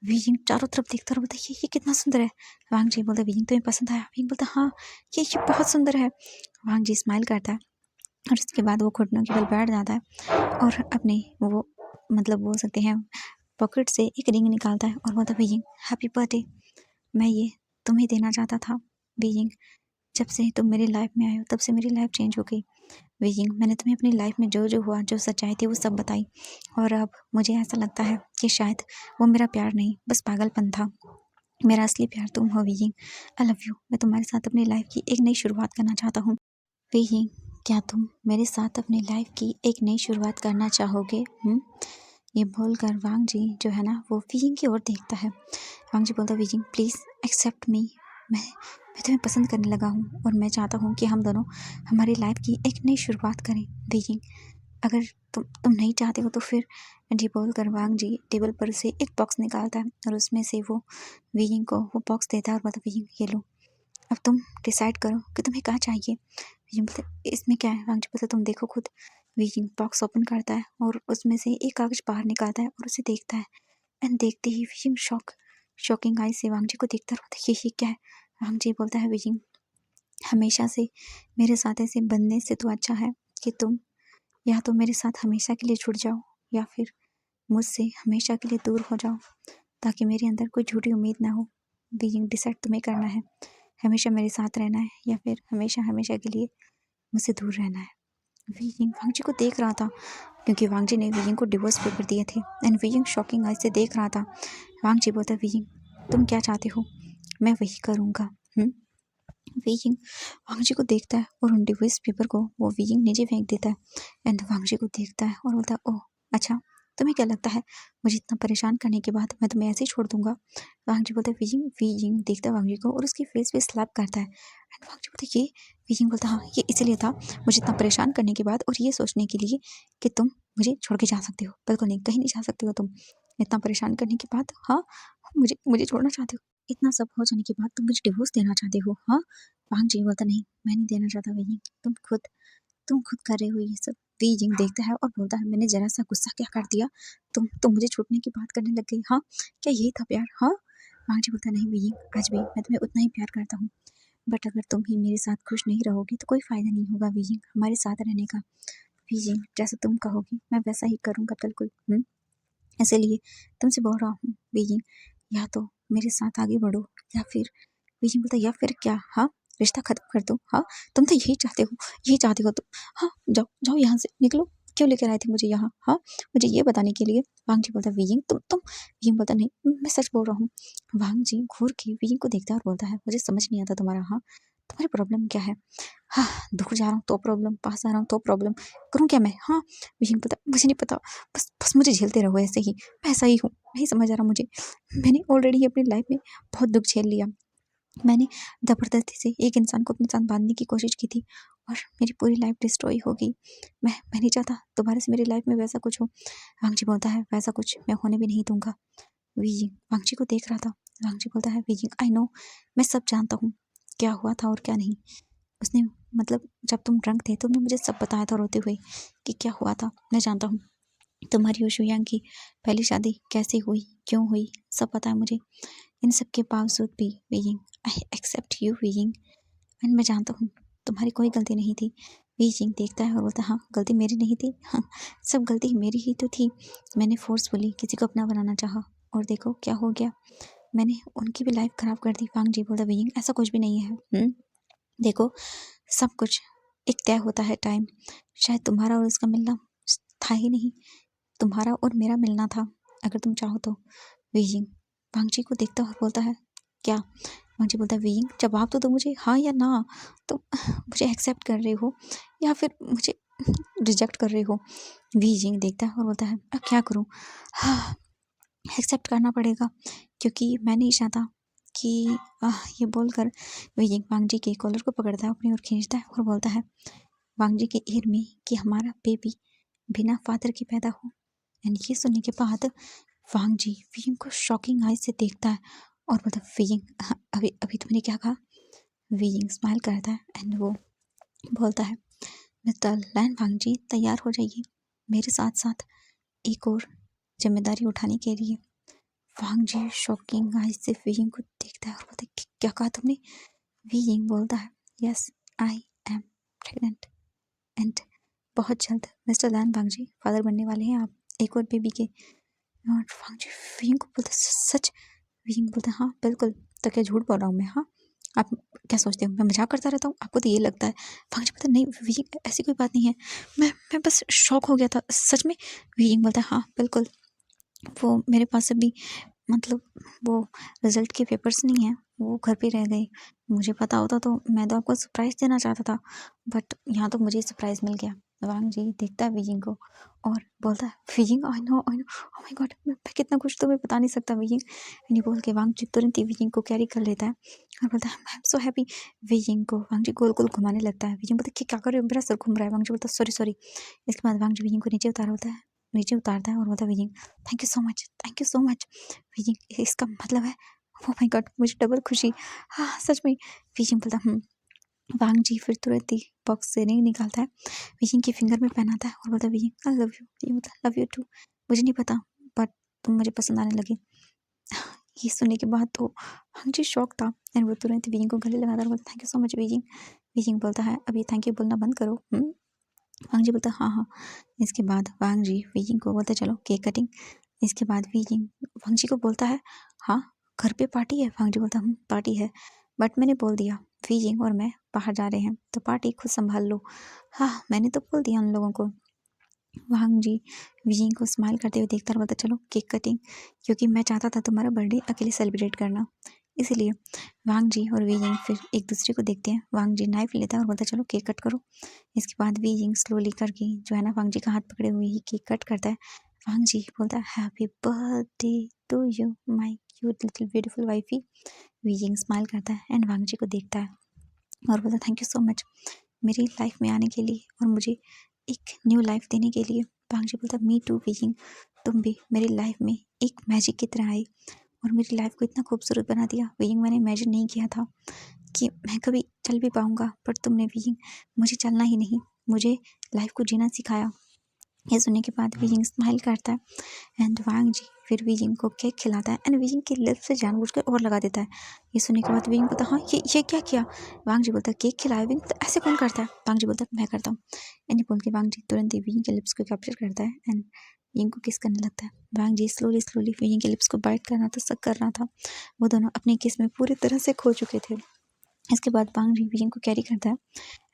वीइंग चारों तरफ देखता और बोलता ये कितना सुंदर है। वांग जी बोलता वीइंग तुम्हें पसंद आया? वीइंग बोलता हाँ ये बहुत सुंदर है। वांग जी स्माइल करता है और उसके बाद वो घुटनों के बल बैठ जाता है और अपने वो मतलब बोल सकते हैं पॉकेट से एक रिंग निकालता है और बोलता वीइंग हैप्पी बर्थडे, मैं ये तुम्हें देना चाहता था। वीइंग जब से तुम मेरी लाइफ में आए हो तब से मेरी लाइफ चेंज हो गई। वीजिंग मैंने तुम्हें अपनी लाइफ में जो जो हुआ, जो सच्चाई थी वो सब बताई, और अब मुझे ऐसा लगता है कि शायद वो मेरा प्यार नहीं, बस पागलपन था। मेरा असली प्यार तुम हो वीजिंग। I love you. मैं तुम्हारे साथ अपनी लाइफ की एक नई शुरुआत करना चाहता हूँ। वीजिंग, क्या तुम मेरे साथ अपनी लाइफ की एक नई शुरुआत करना चाहोगे? ये बोलकर वांग जी जो है ना वो वीजिंग की ओर देखता है। वांग जी बोलता है, वीजिंग प्लीज़ एक्सेप्ट मी। मैं तुम्हें पसंद करने लगा हूँ और मैं चाहता हूँ कि हम दोनों हमारी लाइफ की एक नई शुरुआत करें। वीजिंग, अगर तुम नहीं चाहते हो तो फिर जी बोलकर वांग जी टेबल पर से एक बॉक्स निकालता है और उसमें से वो वीजिंग को वो बॉक्स देता है और बोलता है, वीजिंग ये लो, अब तुम डिसाइड करो कि तुम्हें क्या चाहिए। वीजिंग बोलता है, इसमें क्या है? वांग जी बोलता है, तुम देखो खुद। वीजिंग बॉक्स ओपन करता है और उसमें से एक कागज बाहर निकालता है और उसे देखता है। एंड देखते ही वीजिंग शॉकिंग आई से वांग जी को देखता रहता है, ये क्या है? वांग जी बोलता है, वीजिंग हमेशा से मेरे साथ ऐसे बनने से तो अच्छा है कि तुम या तो मेरे साथ हमेशा के लिए जुड़ जाओ या फिर मुझसे हमेशा के लिए दूर हो जाओ, ताकि मेरे अंदर कोई झूठी उम्मीद ना हो। बीइंग डिसाइड तुम्हें करना है, हमेशा मेरे साथ रहना है या फिर हमेशा हमेशा के लिए मुझसे दूर रहना है। वीइंग वांग जी को देख रहा था, क्योंकि वांग जी ने वीइंग को डिवोर्स पेपर दिए थे। एंड वीइंग शॉकिंग आई से देख रहा था। वांग जी बोलता, वीइंग तुम क्या चाहते हो, मैं वही करूँगा। वीइंग वांग जी को देखता है और उन डिवोर्स पेपर को वो वीइंग नीचे फेंक देता है। एंड वांग जी को देखता है और बोलता है, ओह अच्छा, तुम्हें क्या लगता है मुझे इतना परेशान करने के बाद मैं तुम्हें ऐसे ही छोड़ दूंगा? वांग जी बोलता है, वीइंग वीइंग देखता है वांग जी को और उसकी फेस पे स्लैप करता है। एंड वांग जी बोलता है, ये? वीइंग बोलता है, हाँ ये इसीलिए था, मुझे इतना परेशान करने के बाद और ये सोचने के लिए कि तुम मुझे छोड़ के जा सकते हो। बिल्कुल नहीं, कहीं नहीं जा सकते हो तुम। इतना परेशान करने के बाद हाँ मुझे मुझे छोड़ना चाहते हो? इतना सब हो जाने के बाद तुम मुझे डिवोर्स देना चाहते हो? हाँ। वांग जी बोलता, नहीं मैं नहीं देना चाहता वीइंग, तुम खुद कर रहे हो ये सब। वीइंग देखता है और बोलता है, मैंने जरा सा गुस्सा क्या कर दिया, तुम मुझे छूटने की बात करने लग गई? हाँ, क्या यही था प्यार? हाँ। वांग जी बोलता, नहीं वीइंग, आज भी मैं तुम्हें उतना ही प्यार करता हूँ, बट अगर तुम ही मेरे साथ खुश नहीं रहोगे तो कोई फायदा नहीं होगा वीइंग हमारे साथ रहने का। वीइंग जैसा तुम कहोगी मैं वैसा ही करूँगा, बिल्कुल। इसलिए तुमसे बोल रहा हूँ वीइंग, या तो मेरे साथ आगे बढ़ो या फिर। बीजिंग बोलता, या फिर क्या? हाँ, रिश्ता खत्म कर दो। हाँ, तुम तो यही चाहते हो तुम। हाँ, जाओ जाओ यहाँ से, निकलो। क्यों लेकर आए थे मुझे यहाँ? हाँ, मुझे ये बताने के लिए। वांग जी बोलता, वीइंग तुम वीइंग बोलता, नहीं मैं सच बोल रहा हूँ। वांग जी घूर के वीइंग को देखता है और बोलता है, मुझे समझ नहीं आता तुम्हारा। हाँ, तुम्हारी प्रॉब्लम क्या है? हाँ, दूर जा रहा हूँ तो प्रॉब्लम, पास आ रहा हूँ तो प्रॉब्लम, करूँ क्या मैं? हाँ। वीइंग बोलता, मुझे नहीं पता, बस बस मुझे झेलते रहो ऐसे ही, मैं ऐसा ही हूँ, नहीं समझ आ रहा मुझे। मैंने ऑलरेडी अपनी लाइफ में बहुत दुख झेल लिया। मैंने ज़बरदस्ती से एक इंसान को अपने साथ बांधने की कोशिश की थी और मेरी पूरी लाइफ डिस्ट्रॉय हो गई। मैं नहीं चाहता दोबारा से मेरी लाइफ में वैसा कुछ हो। वांग जी बोलता है, वैसा कुछ मैं होने भी नहीं दूंगा। वीजिंग वांग जी को देख रहा था। वांग जी बोलता है, वीजिंग आई नो, मैं सब जानता हूँ क्या हुआ था और क्या नहीं। उसने मतलब जब तुम ड्रंक थे तुमने मुझे सब बताया था रोते हुए कि क्या हुआ था। मैं जानता हूँ तुम्हारी और शुयांग की पहली शादी कैसे हुई, क्यों हुई, सब पता है मुझे। इन सब के बावजूद भी being I accept you being, and मैं जानता हूँ तुम्हारी कोई गलती नहीं थी। वीइंग देखता है और बोलता है, हाँ गलती मेरी नहीं थी, हाँ सब गलती मेरी ही तो थी। मैंने फोर्सफुली किसी को अपना बनाना चाहा और देखो क्या हो गया, मैंने उनकी भी लाइफ खराब कर दी। वांग जी बोलता, वीइंग ऐसा कुछ भी नहीं है। देखो सब कुछ एक तय होता है टाइम, शायद तुम्हारा और उसका मिलना था ही नहीं, तुम्हारा और मेरा मिलना था, अगर तुम चाहो तो। वीइंग वांग जी को देखता और बोलता है, क्या? वांग जी बोलता है, वीइंग जवाब तो दो मुझे, हाँ या ना। तुम मुझे एक्सेप्ट कर रहे हो या फिर मुझे रिजेक्ट कर रहे हो? वीइंग देखता है और बोलता है, अब क्या करूँ? हाँ, एक्सेप्ट करना पड़ेगा, क्योंकि मैं नहीं चाहता कि ये बोलकर वीइंग वांग जी के कॉलर को पकड़ता है, अपनी ओर खींचता है और बोलता है वांग जी के ईयर में कि हमारा बेबी बिना फादर के पैदा हो। एंड ये सुनने के बाद वांग जी वीइंग को शॉकिंग आइज से देखता है और बोलता है, वीइंग अभी अभी तुमने क्या कहा? वीइंग स्माइल करता है एंड वो बोलता है, मिस्टर लैन वांग जी तैयार हो जाइए मेरे साथ साथ एक और जिम्मेदारी उठाने के लिए। वांग जी शॉकिंग आइज से वीइंग को देखता है और बोलता है, क्या कहा तुमने? वीइंग बोलता है, yes I am pregnant, and बहुत जल्द मिस्टर लैन वांग जी फादर बनने वाले हैं आप एक और बेबी के। और वांग जी वीइंग को बोलता है, सच? वीइंग बोलता है, हाँ बिल्कुल, तो क्या झूठ बोल रहा हूँ मैं? हाँ, आप क्या सोचते हो मैं मजाक करता रहता हूँ? आपको तो ये लगता है। वांग जी बोलता है नहीं वीजिंग ऐसी कोई बात नहीं है। मैं बस शॉक हो गया था सच में। वीजिंग बोलता है हाँ बिल्कुल, वो मेरे पास अभी मतलब वो रिजल्ट के पेपर्स नहीं है, वो घर पे रह गए। मुझे पता होता तो मैं तो आपको सरप्राइज़ देना चाहता था, बट यहाँ तो मुझे सरप्राइज़ मिल गया। वांग जी देखता है बीजिंग को और बोलता है, "Beijing I know, oh my God! मैं कितना खुश तुम्हें बता नहीं सकता बीजिंग।" एंड ये बोल के वांग जी तुरंत ही बीजिंग को कैरी कर लेता है और बोलता है, "I am so happy." Beijing को वांग जी गोल-गोल घुमाने लगता है। बीजिंग बोलता है, "क्या कर रहे हो? मेरा सर घूम रहा है।" वांग जी बोलता है, "सॉरी, सॉरी।" इसके बाद वांग जी बीजिंग को नीचे उतारता है और बोलता है Beijing, thank you so much. Beijing इसका मतलब है ओह माय गॉड मुझे डबल खुशी। हाँ, सच में। बीजिंग बोलता वांग जी फिर तुरंत ही बॉक्स से रिंग निकालता है, बीजिंग के फिंगर में पहनाता है और बोलता है Beijing I love you. Beijing बोलता है लव यू टू। मुझे नहीं पता बट तुम मुझे पसंद आने लगी। ये सुनने के बाद तो वांग जी शॉक था एंड वो तुरंत ही बीजिंग को गले लगाता है और बोलता thank you so much Beijing. Beijing बोलता है अभी थैंक यू बोलना बंद करो। वांग जी बोलता है हाँ हाँ। इसके बाद वांग जी बीजिंग को बोलते चलो केक कटिंग। इसके बाद बीजिंग वांग जी को बोलता है हाँ घर पे पार्टी है। वांग जी बोलता पार्टी है बट मैंने बोल दिया बीजिंग और मैं बाहर जा रहे हैं तो पार्टी खुद संभाल लो। हाँ मैंने तो बोल दिया उन लोगों को। वांग जी बीजिंग को स्माइल करते हुए देखता और बोलता चलो केक कटिंग, क्योंकि मैं चाहता था तुम्हारा बर्थडे अकेले सेलिब्रेट करना इसीलिए। वांग जी और बीजिंग फिर एक दूसरे को देखते हैं। वांग जी नाइफ लेता है और बोलता चलो केक कट करो। इसके बाद बीजिंग स्लोली करके जो है ना वांग जी का हाथ पकड़े हुए ही केक कट करता है। वांग जी बोलता है happy birthday to you my cute little beautiful wifey. Beijing smile करता है एंड वांग जी को देखता है और बोलता थैंक यू सो मच मेरी लाइफ में आने के लिए और मुझे एक न्यू लाइफ देने के लिए। वांग जी बोलता मी टू बीजिंग, तुम भी मेरी लाइफ में एक मैजिक की तरह आई और मेरी लाइफ को इतना खूबसूरत बना दिया। बीजिंग मैंने इमेजिन नहीं किया था कि मैं कभी चल भी पाऊंगा, पर तुमने बीजिंग मुझे चलना ही नहीं मुझे लाइफ को जीना सिखाया। ये सुनने के बाद बीजिंग स्माइल करता है एंड वांग जी फिर बीजिंग को केक खिलाता है एंड बीजिंग के लिप्स से जानबूझकर और लगा देता है। ये सुनने के बाद बीजिंग बोलता हाँ ये क्या किया। वांग जी बोलता है केक खिलाया। बीजिंग बोलता ऐसे कौन करता है। वांग जी बोलता है मैं करता हूँ। एंड ये बोल के वांग जी तुरंत ही बीजिंग के लिप्स को कैप्चर करता है एंड बीजिंग को किस करने लगता है। वांग जी स्लोली स्लोली बीजिंग के लिप्स को बाइट करना तो सक कर रहा था। वो दोनों अपने किस में पूरी तरह से खो चुके थे। इसके बाद वांग जी बीजिंग को कैरी करता है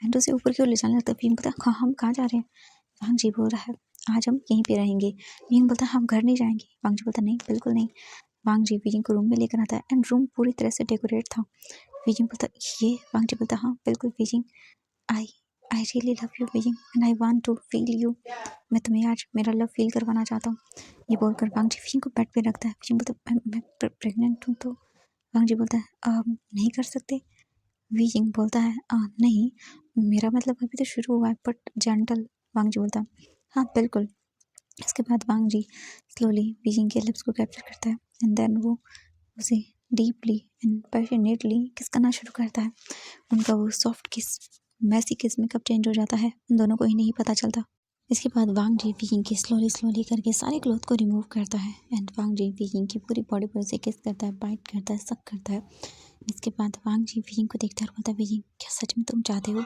एंड उसे ऊपर की ओर ले जाने लगता है। बीजिंग बोलता है हम कहाँ जा रहे हैं। वांग जी बोल रहा है आज हम यहीं पे रहेंगे। बीजिंग बोलता है हम घर नहीं जाएंगे। वांग जी बोलता नहीं बिल्कुल नहीं। वांग जी बीजिंग को रूम में लेकर आता है एंड रूम पूरी तरह से डेकोरेट था। बीजिंग बोलता ये। वांग जी बोलता हाँ बिल्कुल Beijing I I really love you Beijing and I want to feel you. मैं तुम्हें आज मेरा लव फील करवाना चाहता हूँ। ये बोलकर वांग जी बीजिंग को बेड पे रखता है। बीजिंग बोलता मैं प्रेग्नेंट हूँ तो। वांग जी बोलता है नहीं कर सकते। बीजिंग बोलता है नहीं मेरा मतलब अभी तो शुरू हुआ है बट जेंटल। वांग जी बोलता है हाँ बिल्कुल। इसके बाद वांग जी स्लोली बीजिंग के लिप्स को कैप्चर करता है एंड देन वो उसे डीपली एंड पैशनेटली किस करना शुरू करता है। उनका वो सॉफ्ट किस मैसी किस में कब चेंज हो जाता है उन दोनों को ही नहीं पता चलता। इसके बाद वांग जी बीजिंग के स्लोली स्लोली करके सारे क्लोथ को रिमूव करता है एंड वांग जी बीजिंग की पूरी बॉडी पर उसे किस करता है, बाइट करता है, सक करता है। इसके बाद वांग जी बीजिंग को देखता है और बोलता है बीजिंग क्या सच में तुम चाहते हो।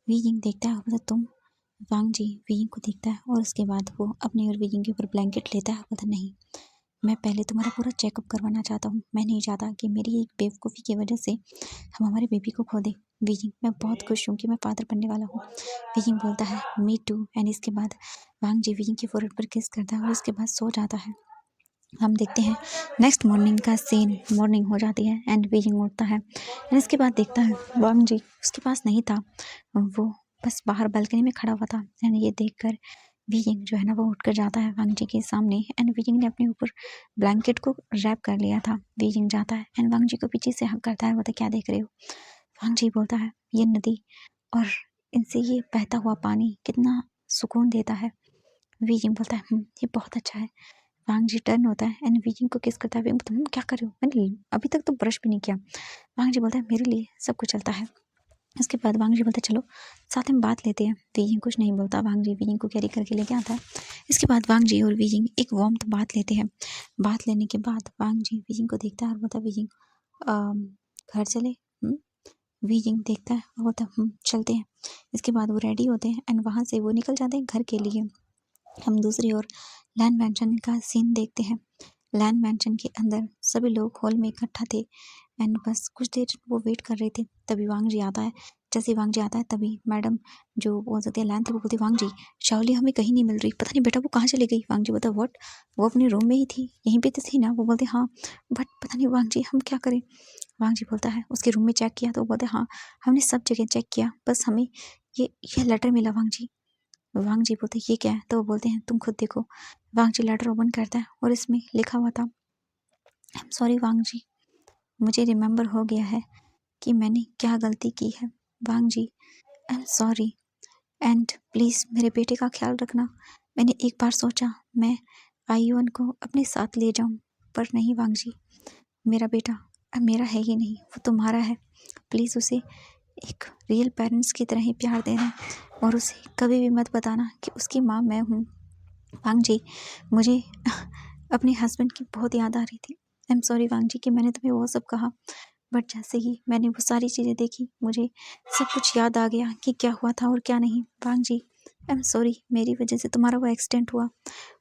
बीजिंग देखता है और बोलता तुम। वांग जी बीजिंग को देखता है और उसके बाद वो अपनी और बीजिंग के ऊपर ब्लैंकेट लेता है और बोलता नहीं मैं पहले तुम्हारा पूरा चेकअप करवाना चाहता हूँ। मैं नहीं चाहता कि मेरी एक बेवकूफ़ी की वजह से हम हमारे बेबी को खो दें। बीजिंग मैं बहुत खुश हूँ कि मैं फादर बनने वाला हूँ। बीजिंग बोलता है मी टू एंड इसके बाद वांग जी बीजिंग के फोrehead पर किस करता है और उसके बाद सो जाता है। हम देखते हैं नेक्स्ट मॉर्निंग का सीन। मॉर्निंग हो जाती है एंड बीजिंग उठता है एंड इसके बाद देखता है वांग जी उसके पास नहीं था। वो बस बाहर बालकनी में खड़ा हुआ था एंड ये देखकर बीजिंग जो है ना वो उठकर जाता है वांग जी के सामने एंड बीजिंग ने अपने ऊपर ब्लैंकेट को रैप कर लिया था। बीजिंग जाता है एंड वांग जी को पीछे से हक करता है। बोलता क्या देख रहे हो। वांग जी बोलता है ये नदी और इनसे ये बहता हुआ पानी कितना सुकून देता है। बीजिंग बोलता है ये बहुत अच्छा है। वांग जी टर्न होता है एंड बीजिंग को किस करता है। बीजिंग तुम क्या कर रहे हो मैंने अभी तक तो ब्रश भी नहीं किया। वांग जी बोलता है मेरे लिए सब कुछ चलता है। इसके बाद वांग जी बोलता है चलो साथ में बात लेते हैं। बीजिंग कुछ नहीं बोलता। वांग जी बीजिंग को कैरी करके लेके आता है। इसके बाद वांग जी और बीजिंग एक वार्म बात लेते हैं। बात लेने के बाद वांग जी बीजिंग को देखता है और बोलता है बीजिंग घर चले। बीजिंग देखता है और बोलता है चलते हैं। इसके बाद वो रेडी होते हैं एंड वहाँ से वो निकल जाते हैं घर के लिए। हम दूसरी ओर लैंड मैंशन का सीन देखते हैं। लैंड मैंशन के अंदर सभी लोग हॉल में इकट्ठा थे एंड बस कुछ देर वो वेट कर रहे थे, तभी वांग जी आता है। जैसे ही वांग जी आता है तभी मैडम जो बोल सकते हैं लैन थी, वो बोलती वांग जी शाओली हमें कहीं नहीं मिल रही, पता नहीं बेटा वो कहाँ चली गई। वांग जी बोलता व्हाट, वो अपने रूम में ही थी, यहीं पे तो थी ना। वो बोलते हाँ बट पता नहीं वांग जी हम क्या करें। वांग जी बोलता है उसके रूम में चेक किया, तो वो बोलते हाँ हमने सब जगह चेक किया, बस हमें ये लेटर मिला वांग जी। वांग जी बोलते ये क्या है, तो वो बोलते हैं तुम खुद देखो। वांग जी लेटर ओपन करता है और इसमें लिखा हुआ था आई एम सॉरी वांग जी, मुझे रिमेम्बर हो गया है कि मैंने क्या गलती की है। Wang ji I am sorry and please मेरे बेटे का ख्याल रखना। मैंने एक बार सोचा मैं आयुन को अपने साथ ले जाऊं, पर नहीं वांग जी, मेरा बेटा अब मेरा है ही नहीं, वो तुम्हारा है। प्लीज़ उसे एक रियल पेरेंट्स की तरह ही प्यार देना और उसे कभी भी मत बताना कि उसकी माँ मैं हूँ। वांग जी मुझे अपने हस्बैंड की बहुत याद आ रही थी। आई एम सॉरी वांग जी कि मैंने तुम्हें वो सब कहा, बट जैसे ही मैंने वो सारी चीज़ें देखी मुझे सब कुछ याद आ गया कि क्या हुआ था और क्या नहीं। वांग जी आई एम सॉरी, मेरी वजह से तुम्हारा वो एक्सीडेंट हुआ,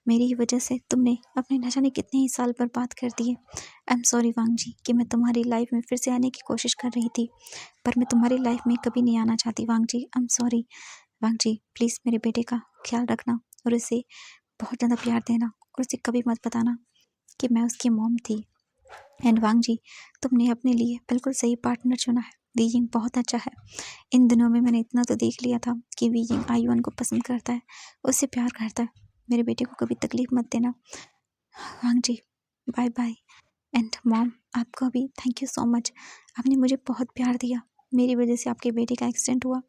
मेरी ही वजह से तुमने अपने न जाने कितने ही साल बर्बाद कर दिए। आई एम सॉरी वांग जी कि मैं तुम्हारी लाइफ में फिर से आने की कोशिश कर रही थी, पर मैं तुम्हारी लाइफ में कभी नहीं आना चाहती। Wang ji I am sorry. Wang ji please मेरे बेटे का ख्याल रखना और उसे बहुत ज़्यादा प्यार देना और उसे कभी मत बताना कि मैं उसकी मॉम थी। एंड वांग जी तुमने अपने लिए बिल्कुल सही पार्टनर चुना है, वीइंग बहुत अच्छा है। इन दिनों में मैंने इतना तो देख लिया था कि वीइंग आयुन को पसंद करता है, उससे प्यार करता है। मेरे बेटे को कभी तकलीफ मत देना। वांग जी बाय बाय। एंड मॉम आपका भी थैंक यू सो मच, आपने मुझे बहुत प्यार दिया। मेरी वजह से आपके बेटे का एक्सीडेंट हुआ,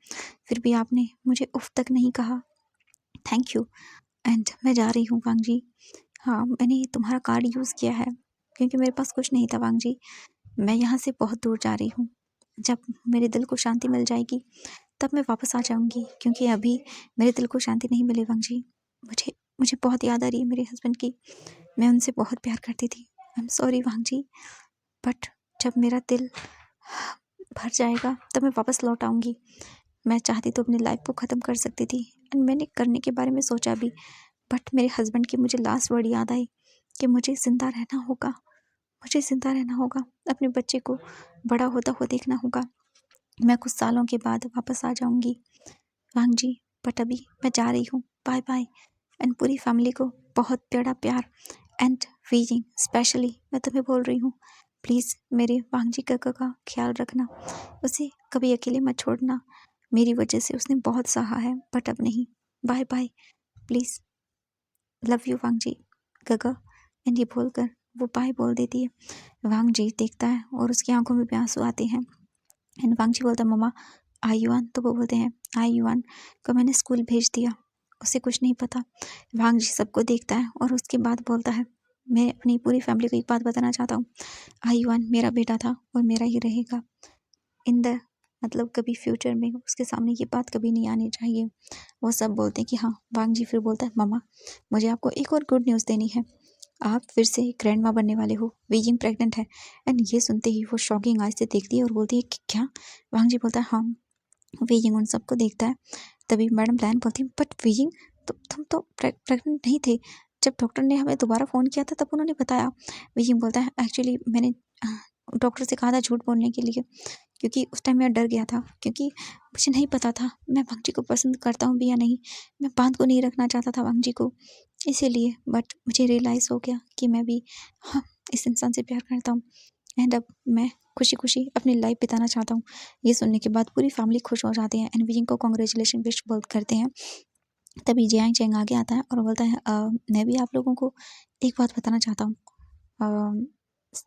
फिर भी आपने मुझे उफ तक नहीं कहा, थैंक यू। एंड मैं जा रही हूँ वांग जी। हाँ मैंने तुम्हारा कार्ड यूज़ किया है क्योंकि मेरे पास कुछ नहीं था वांग जी। मैं यहाँ से बहुत दूर जा रही हूँ, जब मेरे दिल को शांति मिल जाएगी तब मैं वापस आ जाऊँगी, क्योंकि अभी मेरे दिल को शांति नहीं मिली वांग जी। मुझे मुझे बहुत याद आ रही है मेरे हस्बैंड की, मैं उनसे बहुत प्यार करती थी। I am sorry Wang ji, but जब मेरा दिल भर जाएगा तब मैं वापस लौट आऊँगी। मैं चाहती तो अपनी लाइफ को ख़त्म कर सकती थी एंड मैंने करने के बारे में सोचा भी, बट मेरे हस्बैंड की मुझे लास्ट वर्ड याद आई कि मुझे ज़िंदा रहना होगा, मुझे ज़िंदा रहना होगा, अपने बच्चे को बड़ा होता हुआ देखना होगा। मैं कुछ सालों के बाद वापस आ जाऊँगी वांग जी, बट अभी मैं जा रही हूँ, बाय बाय। एंड पूरी फैमिली को बहुत बड़ा प्यार एंड वीजिंग स्पेशली मैं तुम्हें बोल रही हूँ, प्लीज़ मेरे वांग जी काका का ख्याल रखना, उसे कभी अकेले मत छोड़ना। मेरी वजह से उसने बहुत सहा है बट अब नहीं, bye bye please, love you Wang ji काका। एंड ये बोलकर वो बाय बोल देती है। वांग जी देखता है और उसकी आंखों में भी आंसू आते हैं। एंड वांग जी बोलता है मम्मा आयुआन, तो वो बोलते हैं आयुआन को मैंने स्कूल भेज दिया, उसे कुछ नहीं पता। वांग जी सबको देखता है और उसके बाद बोलता है मैं अपनी पूरी फैमिली को एक बात बताना चाहता हूँ, आयुआन मेरा बेटा था और मेरा ही रहेगा इन द मतलब कभी फ्यूचर में उसके सामने ये बात कभी नहीं आनी चाहिए। वो सब बोलते हैं कि हाँ। वांग जी फिर बोलता है मम्मा मुझे आपको एक और गुड न्यूज़ देनी है, आप फिर से ग्रैंड माँ बनने वाले हो, वीजिंग प्रेग्नेंट है। एंड ये सुनते ही वो शॉकिंग आइज से देखती है और बोलती है कि क्या। वांग जी बोलता है हाँ। वीजिंग उन सबको देखता है, तभी मैडम लैन बोलती है बट वीजिंग तुम तो प्रेग्नेंट नहीं थे, जब डॉक्टर ने हमें दोबारा फ़ोन किया था तब उन्होंने बताया। वीजिंग बोलता है एक्चुअली मैंने डॉक्टर से कहा था झूठ बोलने के लिए, क्योंकि उस टाइम मैं डर गया था, क्योंकि मुझे नहीं पता था मैं वांग जी को पसंद करता हूँ भी या नहीं, मैं बांध को नहीं रखना चाहता था वांग जी को, इसीलिए। बट मुझे रियलाइज़ हो गया कि मैं भी हाँ इस इंसान से प्यार करता हूँ एंड अब मैं खुशी खुशी अपनी लाइफ बिताना चाहता हूँ। ये सुनने के बाद पूरी फैमिली खुश हो जाती है एंड विजिंग को कॉन्ग्रेचुलेशन विश बोल करते हैं। तभी जियांग चेंग आगे आता है और बोलता है मैं भी आप लोगों को एक बात बताना चाहता हूँ,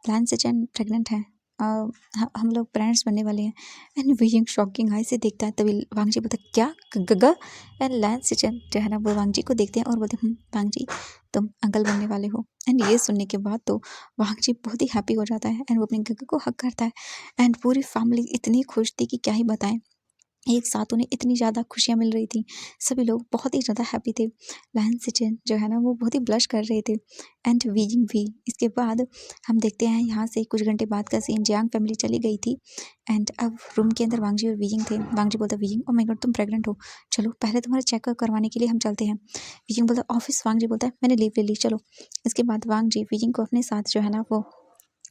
लैन सिचन प्रेग्नेंट है, हम लोग पेरेंट्स बनने वाले हैं। एंड विजिंग शॉकिंग आई से देखता है, तभी वांग जी बोलता है क्या गगा। एंड लैन सिचन जो है ना वो वांग जी को देखते हैं और बोलते हैं वांग जी तुम अंकल बनने वाले हो। एंड ये सुनने के बाद तो वांग जी बहुत ही हैप्पी हो जाता है एंड वो अपने गगा को हक करता है। एंड पूरी फैमिली इतनी खुश थी कि क्या ही बताएं, एक साथ उन्हें इतनी ज़्यादा खुशियाँ मिल रही थी, सभी लोग बहुत ही ज़्यादा हैप्पी थे। लैन सिचन जो है ना वो बहुत ही ब्लश कर रहे थे एंड वीजिंग भी। इसके बाद हम देखते हैं यहाँ से कुछ घंटे बाद का सीन, जियांग फैमिली चली गई थी एंड अब रूम के अंदर वांग जी और वीजिंग थे। वांग जी बोलता वीजिंग ओ माय गॉड तुम प्रेग्नेंट हो, चलो पहले तुम्हारा चेकअप करवाने के लिए हम चलते हैं। वीजिंग बोलता ऑफिस। वांग जी बोलता है मैंने लीव ले ली चलो। इसके बाद वांग जी वीजिंग को अपने साथ जो है ना वो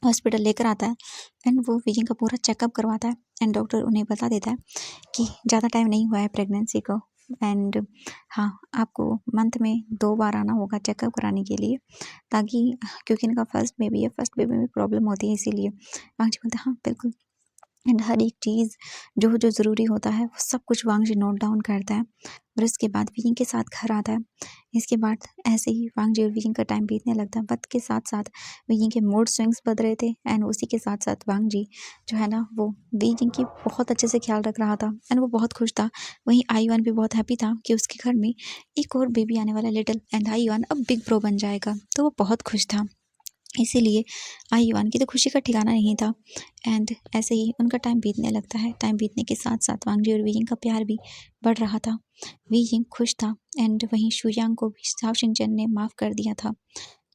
हॉस्पिटल लेकर आता है एंड वो वीजिंग का पूरा चेकअप करवाता है एंड डॉक्टर उन्हें बता देता है कि ज़्यादा टाइम नहीं हुआ है प्रेगनेंसी को एंड हाँ, आपको मंथ में 2 बार आना होगा चेकअप कराने के लिए, ताकि क्योंकि इनका फर्स्ट बेबी है, फर्स्ट बेबी में प्रॉब्लम होती है इसीलिए। वांगजी बोलते हैं हाँ, बिल्कुल। एंड हर एक चीज़ जो ज़रूरी होता है वो सब कुछ वांगजी नोट डाउन करता है और इसके बाद वीजिंग के साथ घर आता है। इसके बाद ऐसे ही वांगजी और वीजिंग का टाइम बीतने लगता है। वक़्त के साथ-साथ वीजिंग के मूड स्विंग्स बदल रहे थे एंड उसी के साथ-साथ वांगजी जो है ना वो वीजिंग की बहुत अच्छे से ख़्याल रख रहा था एंड वो बहुत खुश था। वहीं आईवान भी बहुत हैप्पी था कि उसके घर में एक और बेबी आने वाला है लिटिल एंड आईवान अब बिग ब्रो बन जाएगा। तो वो बहुत खुश था। इसीलिए आईवान की तो खुशी का ठिकाना नहीं था एंड ऐसे ही उनका टाइम बीतने लगता है। टाइम बीतने के साथ-साथ वांगजी और वीजिंग का प्यार भी बढ़ रहा था। वीजिंग खुश था एंड वहीं शुयांग को भी शाओ शिंगचन ने माफ़ कर दिया था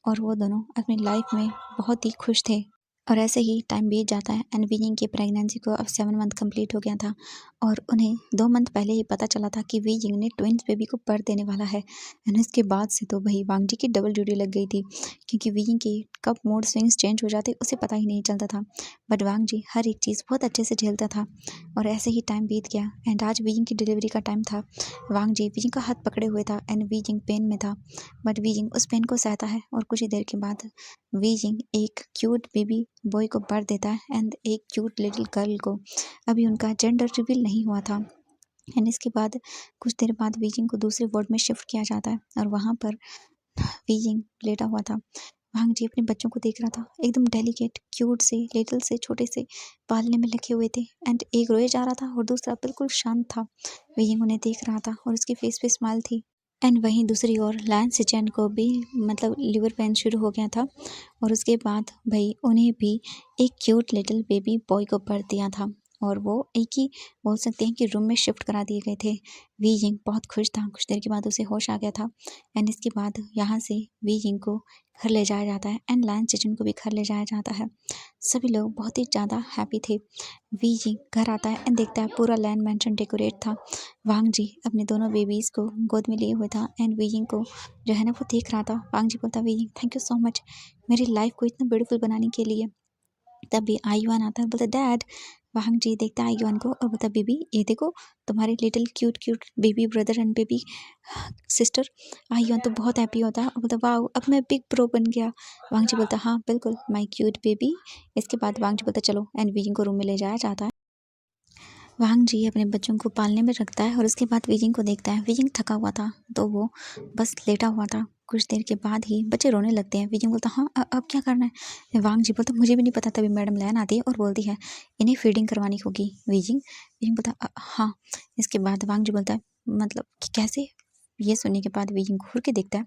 और वो दोनों अपनी लाइफ में बहुत ही खुश थे। और ऐसे ही टाइम बीत जाता है एंड वीजिंग की प्रेगनेंसी को अब 7 मंथ कंप्लीट हो गया था और उन्हें 2 मंथ पहले ही पता चला था कि वीजिंग ने ट्विन्स बेबी को बर्थ देने वाला है एंड इसके बाद से तो वही वांगजी की डबल ड्यूटी लग गई थी, क्योंकि वीजिंग के कब मूड स्विंग्स चेंज हो जाते उसे पता ही नहीं चलता था। बट वांगजी हर एक चीज़ बहुत अच्छे से झेलता था और ऐसे ही टाइम बीत गया एंड आज वीजिंग की डिलीवरी का टाइम था। वांगजी वीजिंग का हाथ पकड़े हुए था एंड वीजिंग पेन में था, बट वीजिंग उस पेन को सहता है और कुछ ही देर के बाद वीजिंग एक क्यूट बेबी बॉय को बर्थ देता है एंड एक क्यूट लिटिल गर्ल को। अभी उनका जेंडर रिवील नहीं हुआ था एंड इसके बाद कुछ देर बाद वीजिंग को दूसरे वार्ड में शिफ्ट किया जाता है और वहाँ पर वीजिंग लेटा हुआ था। वांगजी अपने बच्चों को देख रहा था, एकदम डेलिकेट क्यूट से लिटिल से छोटे से पालने में लगे हुए थे एंड एक रोए जा रहा था और दूसरा बिल्कुल शांत था। वीजिंग उन्हें देख रहा था और उसके फेस पे स्माइल थी एंड वहीं दूसरी ओर लैन सिचेन को भी मतलब लिवर पेन शुरू हो गया था और उसके बाद भाई उन्हें भी एक क्यूट लिटिल बेबी बॉय को बर्थ दिया था और वो एक ही बोल सकते हैं कि रूम में शिफ्ट करा दिए गए थे। वीजिंग बहुत खुश था। कुछ देर के बाद उसे होश आ गया था एंड इसके बाद यहाँ से वीजिंग को घर ले जाया जाता है एंड लैन सिचन को भी घर ले जाया जाता है। सभी लोग बहुत ही ज़्यादा हैप्पी थे। वीजिंग घर आता है एंड देखता है पूरा लैंड मैंशन डेकोरेट था। वांगजी अपने दोनों बेबीज़ को गोद में लिए हुए था एंड वीजिंग को जो है ना वो देख रहा था। वांगजी बोलता wheezing thank you so much मेरी लाइफ को इतना ब्यूटीफुल बनाने के लिए। तभी आयुआन आता है, बोलता डैड। वांगजी देखता है आयुआन को और बोलता बेबी ये देखो तुम्हारे little cute cute baby brother and baby sister. Ayuan तो बहुत हैप्पी होता है और बोलता वाओ अब मैं बिग ब्रो बन गया। वांगजी बोलता हाँ बिल्कुल माय क्यूट बेबी। इसके बाद वांगजी बोलता चलो एंड वीजिंग को रूम में ले जाया जाता है। वांगजी अपने बच्चों को पालने में रखता है और उसके बाद वीजिंग को देखता है। वीजिंग थका हुआ था तो वो बस लेटा हुआ था। कुछ देर के बाद ही बच्चे रोने लगते हैं। वीजिंग बोलता हाँ अब क्या करना है। वांगजी बोलता मुझे भी नहीं पता। तभी मैडम लैन आती है और बोलती है इन्हें फीडिंग करवानी होगी। वीजिंग वीजिंग बोलता हाँ। इसके बाद वांगजी बोलता है मतलब कि कैसे। ये सुनने के बाद वीजिंग घूर के देखता है।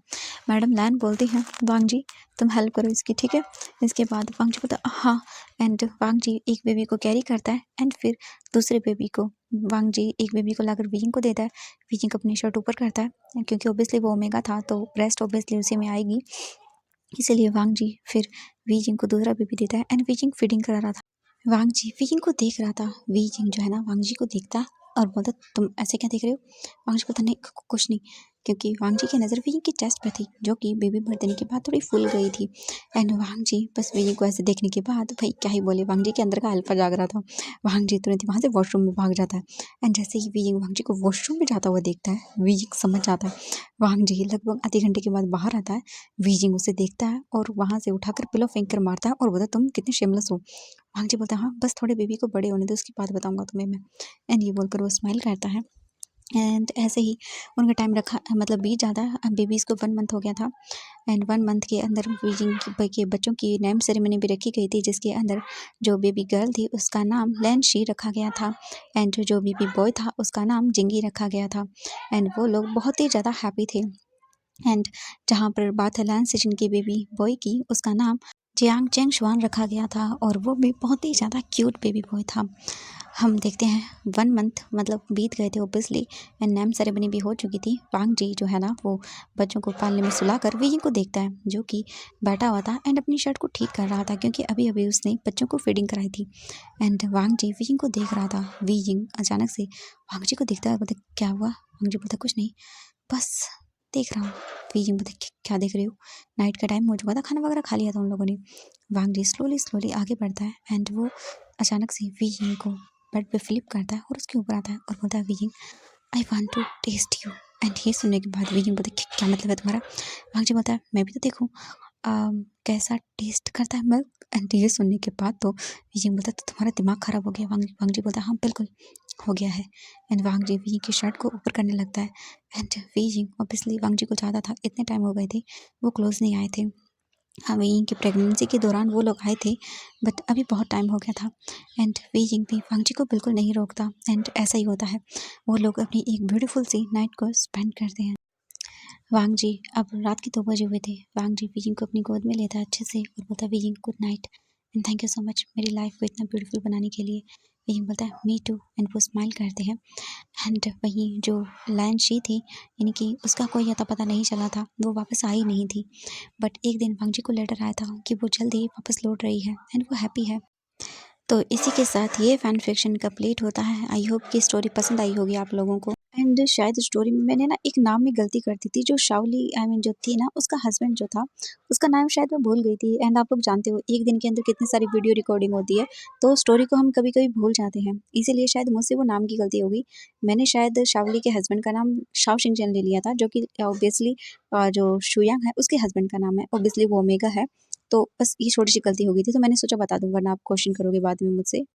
मैडम लैन बोलती हैं वांगजी तुम हेल्प करो इसकी ठीक है। इसके बाद वांगजी बोलता हाँ एंड वांगजी एक बेबी को कैरी करता है एंड फिर दूसरे बेबी को वांगजी एक बेबी को लाकर वीजिंग को देता है। वीजिंग अपनी शर्ट ऊपर करता है क्योंकि ऑब्वियसली वो ओमेगा था तो ब्रेस्ट ऑब्वियसली उसी में आएगी, इसीलिए वांगजी फिर वीजिंग को दूसरा बेबी देता है एंड वीजिंग फीडिंग करा रहा था। वांगजी वीजिंग को देख रहा था। वीजिंग जो है ना वांगजी को देखता और बोलता तुम ऐसे क्या देख रहे हो। वांगजी बोलता नहीं कुछ नहीं, क्योंकि वांगजी की नज़र वीजिंग की चेस्ट पे थी जो कि बेबी बर्थ देने के बाद थोड़ी फूल गई थी एंड वांगजी बस वीजिंग को ऐसे देखने के बाद भाई क्या ही बोले। वांगजी के अंदर का अल्फा जाग रहा था। वांगजी तुरंत वहाँ से वॉशरूम में भाग जाता है एंड जैसे ही वीजिंग वांगजी को वॉशरूम में जाता हुआ देखता है वीजिंग समझ जाता है। वांगजी लगभग आधे घंटे के बाद बाहर आता है। वीजिंग उसे देखता है और वहाँ से उठाकर पिलो फेंक कर मारता है और बोलता तुम कितने शेमलेस हो। वांगजी बोलता है हाँ बस थोड़े बेबी को बड़े होने दो उसके बाद बताऊंगा तुम्हें मैं। एंड ये बोलकर वो स्माइल करता है एंड ऐसे ही उनका टाइम रखा मतलब बीत जाता है। अब बेबीज़ को 1 मंथ हो गया था एंड 1 मंथ के अंदर वीजिंग के बच्चों की नेम सेरेमनी भी रखी गई थी, जिसके अंदर जो बेबी गर्ल थी उसका नाम लैन शी रखा गया था एंड जो बेबी बॉय था उसका नाम जिंगी रखा गया था एंड वो लोग बहुत ही ज़्यादा हैप्पी थे। एंड जहाँ पर बात है लैन सिजन के बेबी बॉय की उसका नाम जियांग चेंग शुआन रखा गया था और वो भी बहुत ही ज़्यादा क्यूट बेबी बॉय था। हम देखते हैं 1 मंथ मतलब बीत गए थे ऑब्वियसली एंड नेम सेरेमनी भी हो चुकी थी। वांगजी जो है ना वो बच्चों को पालने में सुलाकर वीजिंग को देखता है जो कि बैठा हुआ था एंड अपनी शर्ट को ठीक कर रहा था क्योंकि अभी अभी उसने बच्चों को फीडिंग कराई थी एंड वांगजी वीजिंग को देख रहा था। वीजिंग अचानक से वांगजी को देखता है, बोलता क्या हुआ। वांगजी बोलता कुछ नहीं, बस देख रहा हूँ। वीजिंग बोलते क्या देख रही हो? नाइट का टाइम हो चुका था, खाना वगैरह खा लिया था उन लोगों ने। वांग जी स्लोली आगे बढ़ता है एंड वो अचानक से वीजिंग को बेड पे फ्लिप करता है और उसके ऊपर आता है और बोलता है Beijing I want to test you. And ये सुनने के बाद वीजिंग बोलते क्या मतलब है तुम्हारा? वांग जी बोलता है मैं भी तो देखूँ कैसा टेस्ट करता है मिल्क। एंड ये सुनने के बाद तो वीजिंग बोलता है तो तुम्हारा दिमाग खराब हो गया। वांग जी बोलता है हाँ बिल्कुल हो गया है। एंड वांग जी वीजिंग की शर्ट को ऊपर करने लगता है एंड वीजिंग ऑब्वियसली वांग जी को चाहता था, इतने टाइम हो गए थे वो क्लोज नहीं आए थे। हाँ, वहीं की प्रेगनेंसी के दौरान वो लोग आए थे बट अभी बहुत टाइम हो गया था। एंड वीजिंग भी वांग जी को बिल्कुल नहीं रोकता एंड ऐसा ही होता है। वो लोग अपनी एक ब्यूटीफुल सी नाइट को स्पेंड करते हैं। वांग जी अब रात के 2 बजे हुए थे। वांग जी वीजिंग को अपनी गोद में लेता है अच्छे से और बोलता है wheezing good night and thank you so much मेरी लाइफ को इतना ब्यूटीफुल बनाने के लिए। वीजिंग बोलता है मी टू एंड वो स्माइल करते हैं। एंड वहीं जो लायन शी थी यानी कि उसका कोई अता पता नहीं चला था, वो वापस आई नहीं थी। बट एक दिन वांग जी को लेटर आया था कि वो जल्द ही वापस लौट रही है एंड वो हैप्पी है। तो इसी के साथ ये फैन फिक्शन कंप्लीट होता है। आई होप कि स्टोरी पसंद आई होगी आप लोगों को। एंड शायद स्टोरी में मैंने ना एक नाम में गलती कर दी थी। जो शाओली आई मीन जो थी ना उसका हस्बैंड जो था उसका नाम शायद मैं भूल गई थी। एंड आप लोग जानते हो एक दिन के अंदर कितनी सारी वीडियो रिकॉर्डिंग होती है तो स्टोरी को हम कभी कभी भूल जाते हैं, इसीलिए शायद मुझसे वो नाम की गलती होगी। मैंने शायद शाओली के हस्बैंड का नाम शाओ शिंगचैन ले लिया था जो कि ऑब्वियसली जो शुयांग है उसके हस्बैंड का नाम है, ऑब्वियसली वो ओमेगा है। तो बस ये छोटी सी गलती हो गई थी तो मैंने सोचा बता दूं वरना आप क्वेश्चन करोगे बाद में मुझसे।